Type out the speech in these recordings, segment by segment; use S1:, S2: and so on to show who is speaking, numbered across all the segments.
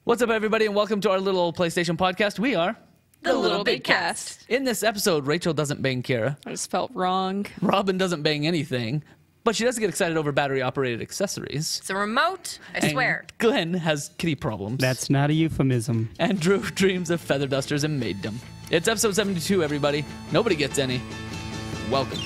S1: What's up, everybody, and welcome to our little PlayStation podcast. We are
S2: the LittleBigKast.
S1: In this episode, Rachel doesn't bang Kara.
S2: I just felt wrong.
S1: Robin doesn't bang anything, but she does get excited over battery-operated accessories.
S3: It's a remote, I swear.
S1: Glenn has kitty problems.
S4: That's not a euphemism.
S1: And Drew dreams of feather dusters and maiddom. It's episode 72, everybody. Nobody gets any. Welcome.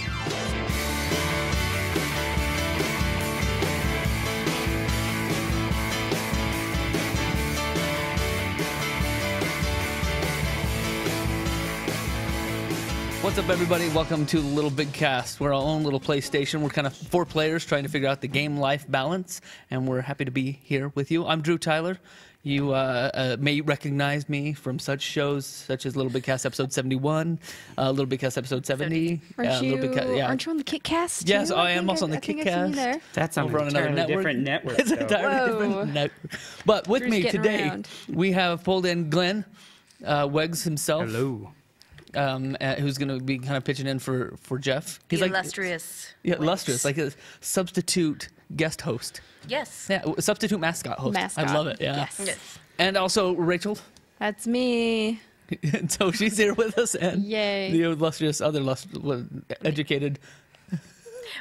S1: What's up, everybody? Welcome to LittleBigKast. We're our own little PlayStation. We're kind of four players trying to figure out the game-life balance, and we're happy to be here with you. I'm Drew Tyler. You may recognize me from such shows such as LittleBigKast episode 71, LittleBigKast episode 70.
S2: Aren't you on the KitCast?
S1: Yes, I am also on the KitCast.
S4: That's on
S1: Over on another
S4: entirely
S1: network.
S4: different network.
S1: It's an entirely different network. But with
S2: Drew's
S1: me
S2: getting
S1: today,
S2: around.
S1: we have pulled in Glenn, Wegs himself.
S4: Hello.
S1: Who's going to be kind of pitching in for Jeff. He's
S3: The
S1: like
S3: illustrious.
S1: Yeah,
S3: Wings.
S1: illustrious, like a substitute guest host.
S3: Yes.
S1: Yeah, substitute mascot host.
S2: Mascot.
S1: I love it. Yeah.
S3: Yes.
S1: And also Rachel.
S2: That's me.
S1: And so she's here with us, and
S2: Yay.
S1: the illustrious other educated,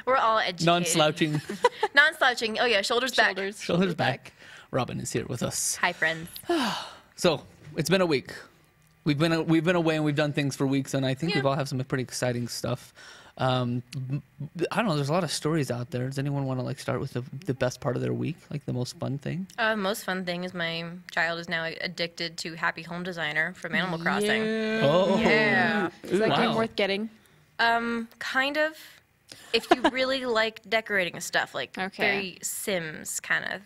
S3: We're all educated.
S1: non-slouching,
S3: Non-slouching. Oh, yeah. Shoulders back.
S1: shoulders back. Robin is here with us.
S3: Hi, friends.
S1: So it's been a week. We've been away and we've done things for weeks, and I think we've all have some pretty exciting stuff. I don't know. There's a lot of stories out there. Does anyone want to start with the best part of their week, like the most fun thing?
S3: Most fun thing is my child is now addicted to Happy Home Designer from Animal Crossing.
S1: Oh,
S3: Yeah.
S2: Is that game
S1: Wow.
S2: worth getting?
S3: Kind of. If you really like decorating stuff, like
S2: Okay.
S3: very Sims kind of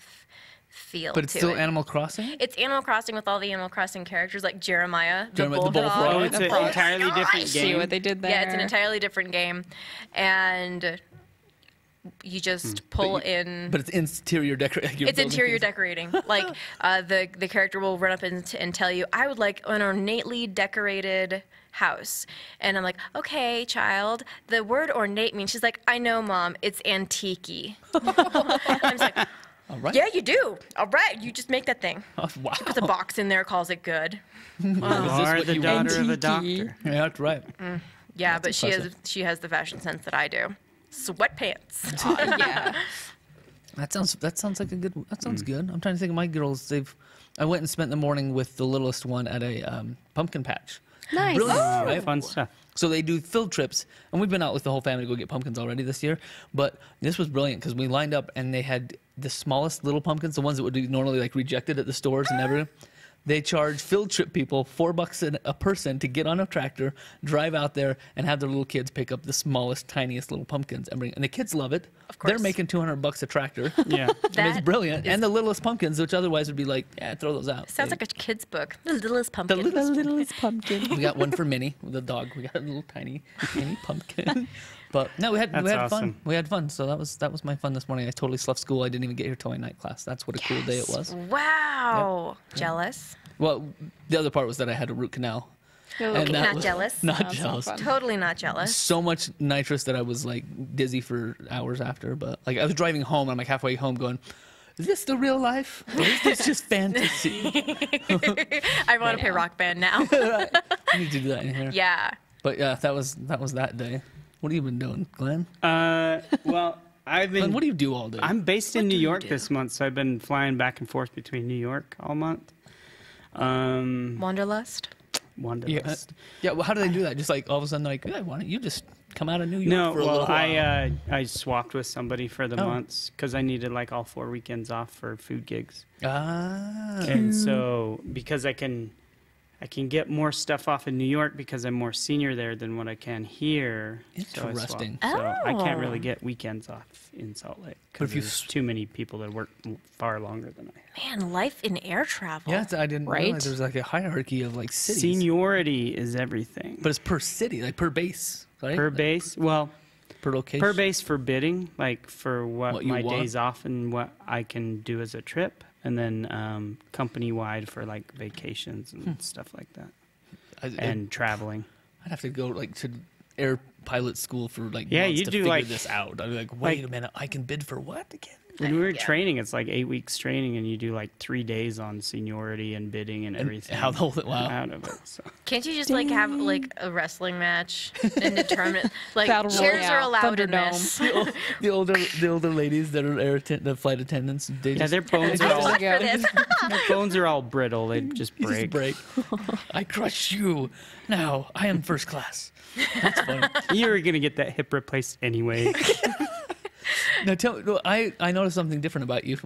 S3: feel
S1: But it's
S3: to
S1: still
S3: it.
S1: Animal Crossing.
S3: It's Animal Crossing with all the Animal Crossing characters, like Jeremiah,
S1: Jeremiah the
S3: bullfrog.
S1: bullfrog.
S4: Oh, it's an entirely different
S2: See
S4: game.
S2: what they did there.
S3: Yeah, it's an entirely different game, and you just pull in.
S1: But it's interior decorating.
S3: It's interior decorating. Like the character will run up and tell you, "I would like an ornately decorated house," and I'm like, "Okay, child. The word ornate means." She's like, "I know, Mom. It's antique-y." I'm just like,
S1: All right.
S3: "Yeah, you do. All right, you just make that thing."
S1: Oh, wow.
S3: Puts a box in there, calls it good.
S1: Is this
S4: Or
S1: what
S4: the
S1: you
S4: daughter
S1: want?
S4: of a doctor.
S1: Yeah, that's right.
S3: Yeah,
S1: That's
S3: but
S1: impressive.
S3: she has the fashion sense that I do. Sweatpants.
S2: Yeah.
S1: That sounds like a good. That sounds good. I'm trying to think of my girls. I went and spent the morning with the littlest one at a pumpkin patch.
S2: Nice.
S1: Brilliant,
S4: Oh,
S1: right?
S4: fun stuff.
S1: So they do field trips, and we've been out with the whole family to go get pumpkins already this year. But this was brilliant because we lined up and they had the smallest little pumpkins, the ones that would be normally rejected at the stores and everything. They charge field trip people $4 a person to get on a tractor, drive out there, and have their little kids pick up the smallest, tiniest little pumpkins and bring. And the kids love it.
S3: Of course.
S1: They're making $200 a tractor.
S4: Yeah.
S1: And it's
S3: That
S1: brilliant.
S3: is-
S1: And the littlest pumpkins, which otherwise would be like, yeah, throw those out.
S3: Sounds like a kid's book. The littlest
S1: the
S3: pumpkin.
S1: littlest pumpkin. We got one for Minnie, the dog. We got a little tiny mini pumpkin. But no, we had
S4: That's
S1: fun.
S4: awesome.
S1: We had fun. So that was my fun this morning. I totally slept school. I didn't even get here till my night class. That's what a cool day it was.
S3: Wow. Jealous.
S1: Well, the other part was that I had a root canal.
S2: Okay,
S1: that
S3: not
S1: was-
S3: jealous.
S1: Not
S2: That's not
S1: jealous.
S2: fun.
S3: Totally not jealous.
S1: So much nitrous that I was dizzy for hours after. But I was driving home. And I'm halfway home going, is this the real life? Or is this just fantasy?
S3: I want to play Rock Band now.
S1: I need to do that in here.
S3: Yeah.
S1: But yeah, that was that day. What have you been doing, Glenn?
S4: Well, I've
S1: Glenn,
S4: been.
S1: what do you do all day?
S4: I'm based in
S1: What
S4: New
S1: do you
S4: York
S1: do?
S4: this month, so I've been flying back and forth between New York all month.
S3: Wanderlust.
S4: Wanderlust.
S1: Yeah. Well, how do they do that? Just all of a sudden, yeah, why don't you just come out of New York
S4: No,
S1: for a
S4: well,
S1: little while?
S4: I swapped with somebody for the
S1: Oh.
S4: months because I needed all 4 weekends off for food gigs.
S1: Ah.
S4: And so because I can get more stuff off in New York because I'm more senior there than what I can here. So I swapped.
S1: Interesting.
S4: So I can't really
S3: Oh.
S4: get weekends off in Salt Lake
S1: But if
S4: because
S1: you
S4: there's too many people that work far longer than I have.
S3: Man, life in air travel.
S1: Yeah, I didn't
S2: Right?
S1: realize there was a hierarchy of cities.
S4: Seniority is everything.
S1: But it's per city, per base, right?
S4: Per base, well,
S1: per location.
S4: per base for bidding, for
S1: What
S4: what
S1: you
S4: my
S1: want?
S4: days off and what I can do as a trip, and then company-wide for vacations and stuff like that, and traveling.
S1: I'd have to go to air pilot school for
S4: Yeah,
S1: months
S4: you
S1: to
S4: do,
S1: figure this out. I'd be wait
S4: like-
S1: a minute, I can bid for what again?
S4: When we were training, it's like 8 weeks training, and you do like 3 days on seniority and bidding and everything.
S1: How the whole thing, wow.
S4: Out of it. So.
S3: Can't you just like have like a wrestling match and determine like
S2: Battle
S3: chairs are
S2: Royale,
S3: allowed in
S2: Thunderdome.
S3: this?
S1: The older ladies that are the flight attendants. They
S4: Yeah,
S1: just,
S4: their bones are all
S2: Yeah.
S4: their bones are all brittle. They just break.
S1: I crush you. Now I am first class. That's funny.
S4: You were gonna get that hip replaced anyway.
S1: Now tell me, I noticed something different about you.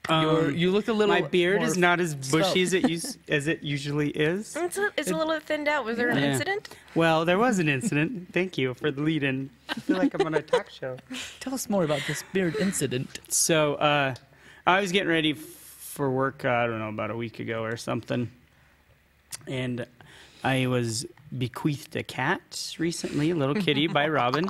S1: You look a little.
S4: My beard
S1: more
S4: is not as bushy
S1: svelte.
S4: as it usually is.
S3: It's a little thinned out. Was there an
S4: Yeah.
S3: incident?
S4: Well, there was an incident. Thank you for the lead-in. I feel like I'm on a talk show.
S1: Tell us more about this beard incident.
S4: So I was getting ready for work, I don't know, about a week ago or something. And I was bequeathed a cat recently, a little kitty by Robin,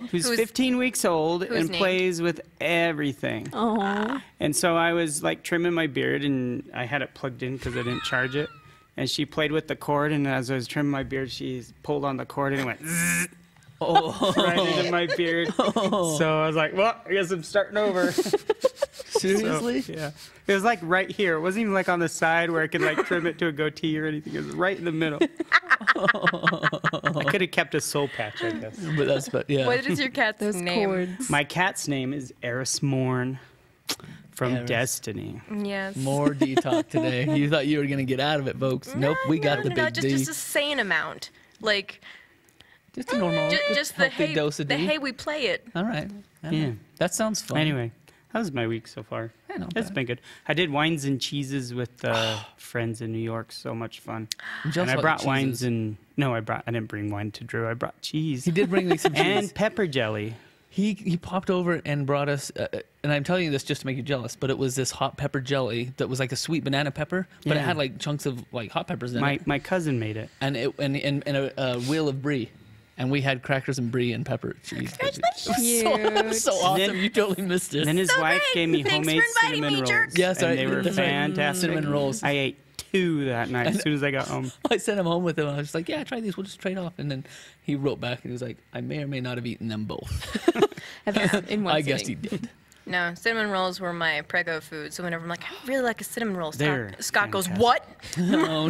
S4: who's 15 weeks old and
S3: named?
S4: plays with everything.
S2: Oh.
S4: And so I was like trimming my beard, and I had it plugged in because I didn't charge it. And she played with the cord, and as I was trimming my beard, she pulled on the cord and it went zzz, right into my beard. So I was like, well, I guess I'm starting over.
S1: Seriously?
S4: So, yeah. It was like right here. It wasn't even like on the side where I could like trim it to a goatee or anything. It was right in the middle. I could have kept a soul patch, I guess.
S1: Yeah.
S3: What is your cat's
S2: Those
S3: name?
S2: cords.
S4: My cat's name is Eris Morn from
S1: Eris.
S4: Destiny.
S3: Yes.
S1: More D talk today. You thought you were gonna get out of it, folks. Nope, we got the big D.
S3: Just a sane amount. Like
S1: Just a normal,
S3: just the
S1: healthy
S3: hey,
S1: dose of
S3: the
S1: D.
S3: hey, we play it.
S1: All right.
S4: Yeah.
S1: That sounds fun.
S4: Anyway, that was my week so far.
S1: Yeah, not
S4: It's
S1: bad.
S4: been good. I did wines and cheeses with friends in New York. So much fun.
S1: I'm jealous
S4: And I
S1: about
S4: brought
S1: the
S4: wines
S1: cheeses.
S4: and no, I didn't bring wine to Drew. I brought cheese
S1: He did bring me some cheese.
S4: and pepper jelly.
S1: He popped over and brought us, and I'm telling you this just to make you jealous, but it was this hot pepper jelly that was like a sweet banana pepper, but it
S4: Yeah.
S1: had like chunks of like hot peppers in it,
S4: My cousin made it.
S1: and a wheel of brie, and we had crackers and brie and pepper cheese. It was so awesome.
S4: Then-
S1: You totally missed it.
S4: And then his wife
S3: great.
S4: gave me
S3: Thanks for
S4: homemade
S3: inviting
S4: cinnamon
S3: me,
S4: rolls.
S3: jerks.
S1: Yes,
S4: and
S1: I-
S4: they were
S1: that's right.
S4: fantastic.
S1: Cinnamon rolls.
S4: I ate 2 that night as soon as I got home.
S1: I sent him home with him. I was just like, yeah, try these. We'll just trade off. And then he wrote back and he was like, I may or may not have eaten them both.
S2: In one
S1: I guess he
S2: sitting.
S1: did.
S3: No, cinnamon rolls were my prego food. So whenever I'm like, I really like a cinnamon roll,
S4: They're
S3: Scott goes,
S4: fantastic.
S3: what?
S1: No.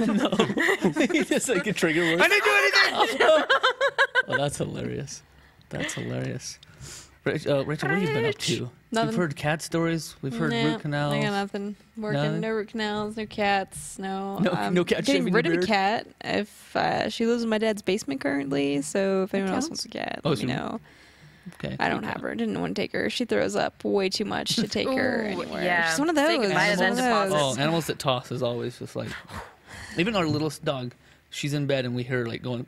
S1: He just like a trigger word.
S4: I didn't do anything!
S1: Oh, that's hilarious. That's hilarious. Rachel, what have you been up to?
S2: Nothing.
S1: We've heard cat stories. We've heard
S2: Nah,
S1: root canals.
S2: I got nothing. Working,
S1: Nothing?
S2: no root canals, no cats, no.
S1: No cat
S2: Getting
S1: shaving
S2: rid
S1: your
S2: of a
S1: beard?
S2: cat. If she lives in my dad's basement currently, so if anyone else
S1: counts?
S2: wants a cat,
S1: Oh,
S2: let
S1: so
S2: me
S1: you-
S2: know.
S1: Okay.
S2: I don't
S1: good
S2: have her. Didn't want to take her. She throws up way too much to take her
S3: Ooh,
S2: anywhere.
S3: yeah.
S2: She's one of
S3: Say
S2: those.
S3: goodbye to
S2: She's
S3: that
S2: one of
S3: deposit.
S2: those.
S1: Oh, animals that toss is always just like. Even our littlest dog, she's in bed and we hear her like going.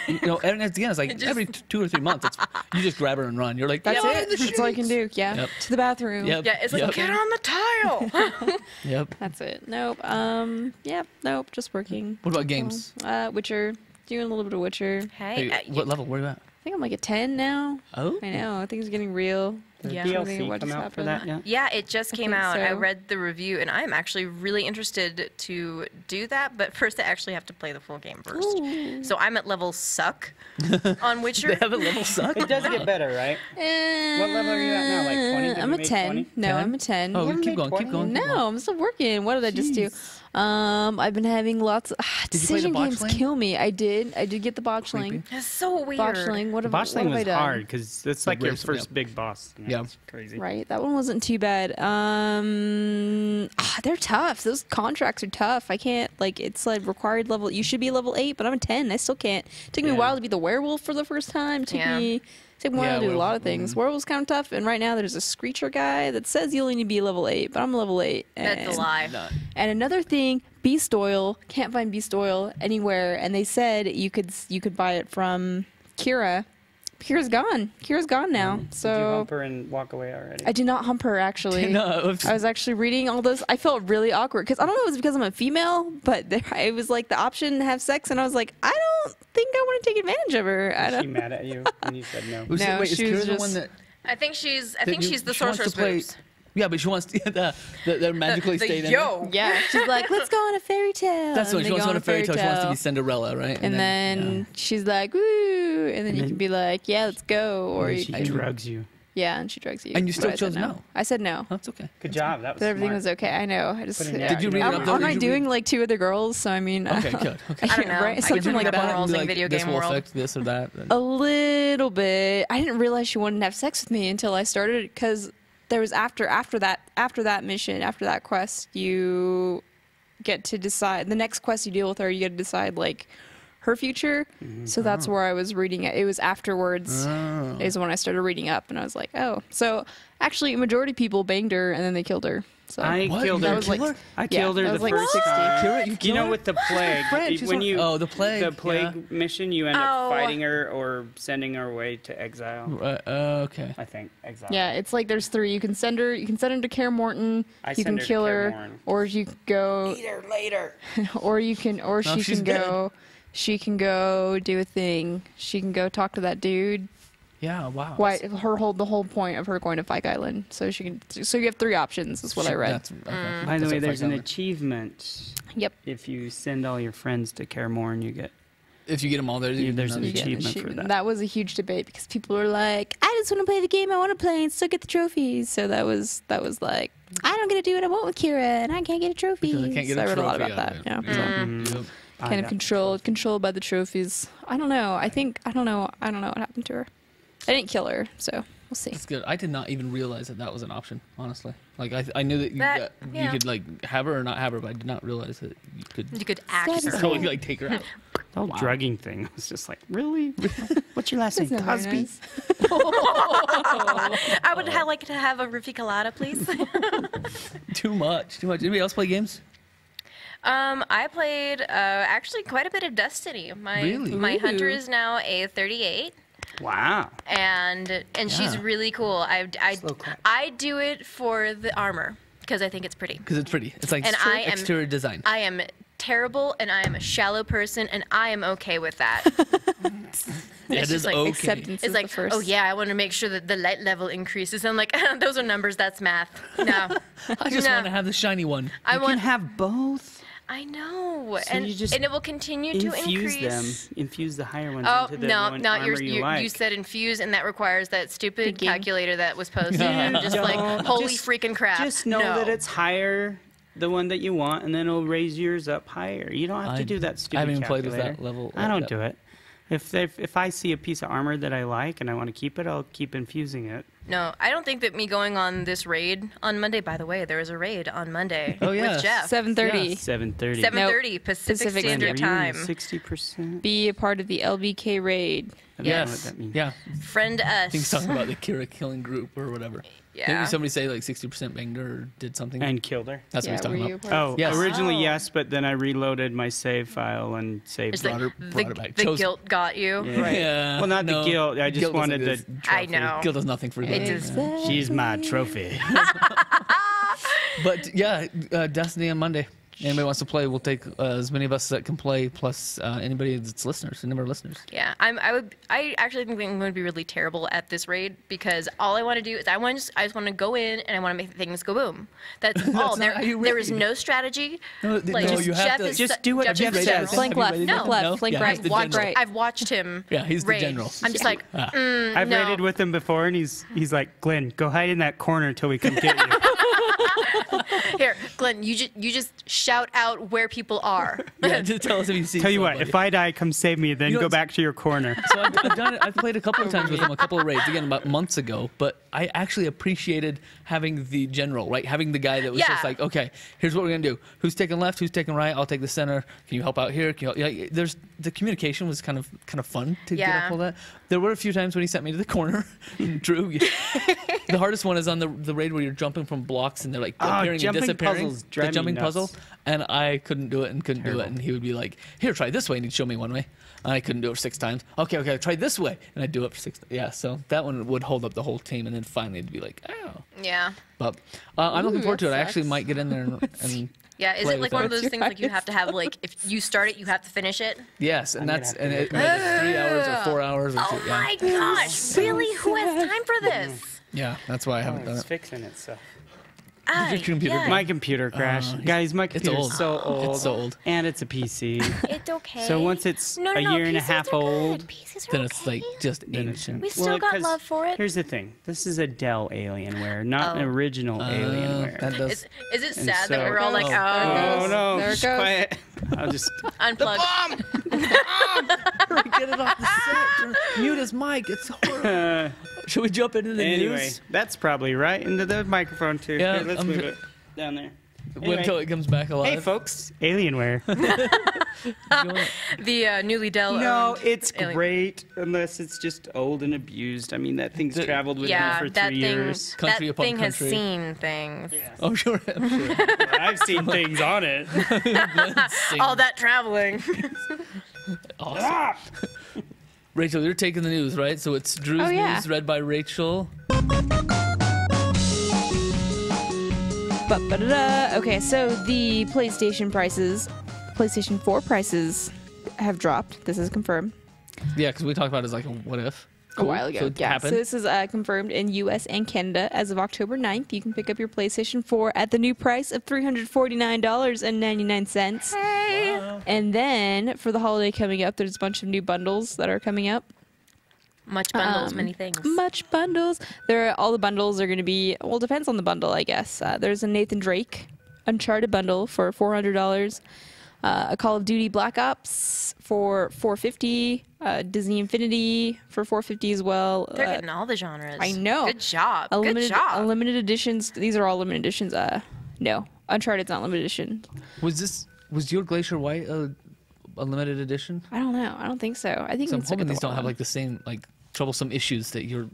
S1: You know, and again, it's like
S3: just-
S1: every 2 or 3 months, you just grab her and run. You're like,
S2: That's
S1: "Yeah,
S2: it. That's all I can do. Yeah.
S1: Yep.
S2: To the bathroom.
S1: Yep.
S3: Yeah, it's like,
S1: Yep.
S3: get on the tile.
S1: Yep.
S2: That's it. Nope. Yep. Nope. Just working.
S1: What about games?
S2: Witcher. Doing a little bit of Witcher.
S3: Hey,
S1: Hey, what level? Where are you at?
S2: I think I'm like a 10 now.
S1: Oh.
S2: I know. I think it's getting real.
S3: Yeah.
S2: I think
S4: DLC
S2: what's
S4: come out for
S2: happened.
S4: that, yeah?
S3: Yeah, it just came
S2: think
S3: out. I
S2: so.
S3: read the review, and I'm actually really interested to do that. But first, I actually have to play the full game first.
S2: Ooh.
S3: So I'm at level suck on
S1: They
S3: Witcher.
S1: have a level suck?
S4: It does get better, right? What level are you at now? Like 20? Did
S2: I'm
S4: you
S2: a
S4: make
S2: 10.
S4: 20?
S2: No,
S1: 10?
S2: I'm a 10.
S1: Oh,
S4: You haven't
S1: keep
S4: made
S1: going, keep
S4: 20?
S1: going. keep going.
S2: No, I'm still working. What did I just do?
S1: Jeez.
S2: I've been having lots of
S1: Did you play the
S2: decision games
S1: botchling?
S2: kill me. I did get the botchling.
S1: Creepy.
S3: It's so weird.
S2: Botchling. What have,
S4: Botchling
S2: what have I
S4: was
S2: done?
S4: hard because it's like your
S1: race,
S4: first
S1: yeah.
S4: big boss.
S1: Yeah.
S4: It's crazy.
S2: Right, that one wasn't too bad. They're tough. Those contracts are tough. I can't it's like required level. You should be level 8, but I'm a 10. I still can't. It took me a
S4: Yeah.
S2: while to be the werewolf for the first time. It took
S3: Yeah.
S2: me a while
S1: Yeah,
S2: to do a lot
S1: werewolf,
S2: of things. Werewolf's kind of tough, and right now there's a screecher guy that says you only need to be level 8, but I'm level 8.
S3: That's
S2: and-
S3: a lie.
S1: Not.
S2: And another thing, beast oil, can't find beast oil anywhere, and they said you could buy it from Kira. Kira's gone. Kira's gone now.
S4: Did you
S2: So
S4: hump her and walk away already?
S2: I did not hump her actually.
S1: No.
S2: I was actually reading all those. I felt really awkward because I don't know if it's because I'm a female, but it was like the option to have sex, and I was like, I don't think I want to take advantage of her. I
S4: Was she
S2: don't.
S4: mad at you when you said no?
S1: Was
S2: No,
S1: wait, is
S2: she was
S1: Kira the
S2: just-
S1: one that?
S3: I think she's
S1: that you-
S3: the
S1: she wants to
S3: sorceress
S1: play-
S3: moves.
S1: Yeah, but she wants to, they're magically
S3: The
S1: stayed in.
S3: yo.
S2: Yeah, she's like, let's go on a fairy tale.
S1: That's
S2: And
S1: what she
S2: they
S1: wants
S2: go
S1: on a fairy tale. She wants to be Cinderella, right?
S2: And then she's like, woo, and then you can be like, yeah, let's go, or
S4: And
S2: you
S4: she
S2: can,
S4: drugs you.
S2: Yeah, and she drugs you.
S1: And you still
S2: but I said
S1: chose no.
S2: I said no.
S1: That's okay.
S4: Good job. That was
S2: But everything
S4: smart.
S2: was okay. I know. I just
S4: Putting
S1: Did you read it up, though?
S2: aren't
S1: Did
S2: I
S1: you
S2: doing
S1: read-
S2: like 2 other girls? So I mean,
S1: Okay, good. Okay.
S3: I don't know.
S2: right?
S3: I
S2: Something
S3: could
S2: like
S3: read
S2: that.
S3: up on roles in
S1: Like,
S3: video
S1: this
S3: game
S1: will
S3: world.
S1: affect this or that.
S2: A little bit. I didn't realize she wanted to have sex with me until I started because there was after that mission, after that quest, you get to decide the next quest you deal with her. You get to decide like her future. So that's where I was reading it. It was afterwards is when I started reading up, and I was like, oh. So actually, a majority of people banged her and then they killed her. So
S4: I
S1: What?
S4: killed
S1: You
S4: her.
S2: was like-
S4: I killed her
S2: that
S4: the
S2: was like
S4: first
S2: 60.
S4: time.
S1: Kira, you
S4: You
S1: kill
S4: know,
S1: her?
S4: with the plague,
S1: Friend, she's
S4: when
S1: on-
S4: you
S1: Oh, the plague.
S4: mission, you end up
S3: Oh.
S4: fighting her or sending her away to exile.
S1: Right, okay.
S4: I think exile.
S2: yeah, it's like there's 3. You can send her to Kaer Morton.
S4: I
S2: You
S4: send
S2: can
S4: her to
S2: kill
S4: Kaer
S2: her,
S4: Morton.
S2: or you could go,
S4: her later.
S2: or she
S1: she's
S2: can go. She can go do a thing. She can go talk to that dude.
S1: Yeah, wow.
S2: Why the whole point of her going to Fike Island, so she can. So you have 3 options. Is what I read.
S1: That's, okay.
S4: By the
S1: That's
S4: way,
S1: what
S4: there's an
S1: Fike Island.
S4: achievement.
S2: Yep.
S4: If you send all your friends to Kaer Morhen, you get.
S1: If you get them all there, you
S4: There's an
S2: You get an
S4: achievement for that.
S2: That was a huge debate because people were like, "I just want to play the game I want to play and still get the trophies." So that was like, "I don't get to do what I want with Kira, and I can't get a trophy."
S1: Because I can't get
S2: so
S1: a
S2: I read a lot
S1: trophy
S2: about
S1: out
S2: that.
S1: of
S2: Yeah.
S1: it.
S2: So
S1: Yep.
S4: I
S2: kind of
S4: got
S2: controlled by the trophies. I don't know. I don't know what happened to her. I didn't kill her, so we'll see.
S1: That's good. I did not even realize that was an option, honestly. Like, I knew that,
S3: That-
S1: you
S3: yeah.
S1: could, like, have her or not have her, but I did not realize that you could
S3: You could act
S2: Stab
S3: her.
S1: totally, like, take her out.
S4: The whole drugging thing. I was just like, really? What's your last name?
S2: That's not very
S4: Cosby?
S2: nice.
S3: I would like to have a roofie colada, please.
S1: Too much. Anybody else play games?
S3: I played actually quite a bit of Destiny.
S1: Really?
S3: My hunter
S2: Ooh.
S3: is now a 38.
S4: Wow.
S3: And she's
S1: Yeah.
S3: really cool.
S4: Slow clap.
S3: I do it for the armor because I think it's pretty.
S1: Because it's pretty. It's like
S3: And I am-
S1: exterior design.
S3: I am terrible and I am a shallow person and I am okay with that.
S1: Yeah,
S3: it's
S1: it
S3: just
S1: is
S3: like
S1: okay.
S2: acceptance.
S3: It's
S2: is
S3: like,
S2: the first.
S3: oh yeah, I want to make sure that the light level increases. I'm like, those are numbers. That's math. No,
S1: I just
S3: No.
S1: want to have the shiny one.
S3: I
S4: You
S3: want.
S4: can have both.
S3: I know,
S4: So
S3: and
S4: you just
S3: it will continue to
S4: Infuse
S3: increase.
S4: them. Infuse the higher ones
S3: Oh
S4: into the
S3: no,
S4: one
S3: not
S4: armor
S3: you.
S4: like.
S3: You said infuse, and that requires that stupid
S2: Thinking.
S3: calculator that was posted. And I'm just like,
S4: Don't-
S3: holy
S4: just-
S3: freaking crap!
S4: Just know
S3: no.
S4: that it's higher, the one that you want, and then it'll raise yours up higher. You don't have to do that stupid
S1: I haven't even played with
S4: calculator.
S1: that level.
S4: I don't do it. If I see a piece of armor that I like and I want to keep it, I'll keep infusing it.
S3: No, I don't think that me going on this raid on Monday. By the way, there is a raid on Monday
S1: Oh, yeah.
S3: with Jeff.
S2: 7:30.
S4: 7:30.
S3: 7:30 Pacific
S2: Pacific
S3: Standard
S2: Standard.
S3: Time.
S4: 60%.
S2: Be a part of the LBK raid.
S4: I don't know what
S1: Yes.
S4: that means.
S1: Yeah.
S3: Friend
S1: I think
S3: us.
S1: he's talking about the Kira killing group or whatever.
S3: Yeah.
S1: Maybe somebody say like 60% banged her or did something.
S4: And killed her.
S1: That's
S2: yeah,
S1: what he's talking
S2: were you
S1: about.
S2: a part of
S4: Oh,
S1: Yes.
S4: originally
S3: Oh.
S4: yes, but then I reloaded my save file and saved
S3: It's
S4: it.
S3: like
S1: brought her back.
S3: the
S1: Chose-
S3: guilt got you.
S4: Yeah.
S3: Right.
S1: Yeah.
S4: Well, not
S1: no,
S4: the guilt. I just
S1: guilt doesn't
S4: wanted the
S1: exist.
S3: I
S4: trophy.
S3: know.
S1: Guilt does nothing for
S3: It
S1: that.
S3: does.
S1: Yeah.
S4: She's my trophy.
S1: But yeah, Destiny on Monday. Anybody wants to play, we'll take as many of us that can play, plus anybody that's listeners, any of our listeners.
S3: Yeah, I actually think I'm going to be really terrible at this raid because all I want to do is I just want to go in and I want to make things go boom. That's all.
S1: not how you
S3: There is
S1: raid.
S3: no strategy.
S1: No,
S3: Like,
S1: you have
S3: Jeff
S1: to-
S3: is
S4: Just do what Jeff
S3: is
S4: says.
S3: general.
S2: Flank
S1: Have you
S2: left,
S1: rated
S2: flank
S1: him?
S2: left,
S1: No?
S2: flank
S1: Yeah,
S2: right,
S1: he's the
S2: walk
S1: general.
S2: right.
S3: I've watched him.
S1: Yeah, he's the
S3: raid.
S1: general.
S3: I'm just like,
S4: I've
S3: no.
S4: raided with him before, and he's like, Glenn, go hide in that corner till we come get you.
S3: Here, Glenn, you just shout out where people are.
S1: Yeah, just tell us if you see
S4: Tell you what,
S1: somebody.
S4: if I die, come save me, then
S1: You know,
S4: go
S1: it's-
S4: back to your corner.
S1: So I've done it. I've played a couple of times with him, a couple of raids, again about months ago. But I actually appreciated having the general, right? Having the guy that was
S3: Yeah.
S1: just like, okay, here's what we're gonna do. Who's taking left? Who's taking right? I'll take the center. Can you help out here? Can you help? Yeah, there's the communication was kind of fun to get
S3: Yeah.
S1: up all that. There were a few times when he sent me to the corner. Drew, the hardest one is on the raid where you're jumping from blocks and they're like appearing and
S4: jumping
S1: disappearing.
S4: puzzles
S1: The
S4: drive me
S1: jumping
S4: nuts.
S1: puzzle, and I couldn't do it and couldn't do
S4: Terrible.
S1: it, and he would be like, "Here, try this way," and he'd show me one way. And I couldn't do it for 6 times. Okay, try this way, and I'd do it for 6. Yeah, so that one would hold up the whole team, and then finally it'd be like, "Oh."
S3: Yeah.
S1: But I'm looking
S2: Ooh,
S1: forward to it.
S2: that
S1: I actually
S2: sucks.
S1: might get in there and
S3: Yeah, is
S1: play
S3: it like
S1: with
S3: one
S1: it.
S3: of those
S2: What's
S3: things
S2: your
S3: like you have to have like if you start it, you have to finish it?
S1: yes, and
S4: I'm
S1: that's
S4: gonna
S1: and
S4: have to
S1: it's 3 hours or 4 hours or
S3: Oh
S1: 2. Yeah.
S3: my gosh, really? Who has time for this?
S1: Yeah, that's why I haven't done
S4: It's
S1: it.
S4: fixing itself.
S1: Did your computer
S3: yeah.
S4: My computer crashed. Guys, my computer's
S1: old.
S4: so old.
S1: It's so old.
S4: And it's a PC.
S3: It's okay.
S4: So once it's a year and a half old,
S3: PCs are
S1: Then
S3: okay.
S1: it's like just ancient.
S3: We still got
S4: 'cause
S3: love for it.
S4: Here's the thing. This is a Dell Alienware, not an original Alienware.
S1: That does.
S3: Is it
S4: And
S3: sad that
S4: so-
S3: we're all like,
S4: Oh,
S3: oh,
S4: no.
S2: There it
S4: Shh,
S2: goes.
S4: quiet. I'll just...
S3: unplug?
S1: Get it off the set. Mute his mic. It's horrible. Should we jump into the
S4: Anyway,
S1: news?
S4: that's probably right into the microphone, too.
S1: Yeah,
S4: Here, let's
S1: I'm
S4: move
S1: sure-
S4: it down there.
S1: Wait
S4: Anyway.
S1: until it comes back alive.
S4: Hey, folks. Alienware.
S3: The newly Dell.
S4: No,
S3: owned
S4: it's
S3: Alien-
S4: great, unless it's just old and abused. I mean, that thing's traveled with
S3: Yeah,
S4: me for
S3: that
S4: 3
S3: thing.
S4: years.
S1: Country
S3: That
S1: upon
S3: thing has
S1: country.
S3: seen things.
S1: Oh, sure. I'm sure.
S4: I've seen things on it.
S3: All that traveling.
S1: Awesome. Rachel, you're taking the news, right? So it's Drew's
S2: Oh, yeah.
S1: news read by Rachel.
S2: Okay, so the PlayStation 4 prices have dropped. This is confirmed
S1: Yeah, because we talked about it as like a what if.
S2: a while ago.
S1: So it
S2: Yeah,
S1: happened.
S2: so this is confirmed in US and Canada as of October 9th. You can pick up your PlayStation 4 at the new price of $349.99.
S3: Hey.
S2: And then for the holiday coming up, there's a bunch of new bundles that are coming up.
S3: Much bundles, many things.
S2: Much bundles. All the bundles are going to be, well, it depends on the bundle, I guess. There's a Nathan Drake Uncharted bundle for $400. A Call of Duty Black Ops for $450. Disney Infinity for $450 as well.
S3: They're getting all the genres.
S2: I know.
S3: Good job.
S2: A
S3: Good job.
S2: limited editions. These are all limited editions. No, Uncharted's not limited edition.
S1: Was your Glacier White a limited edition?
S2: I don't know. I don't think so. I think
S1: So I'm
S2: it's like
S1: hoping
S2: the
S1: these don't have
S2: one.
S1: like the same like troublesome issues that your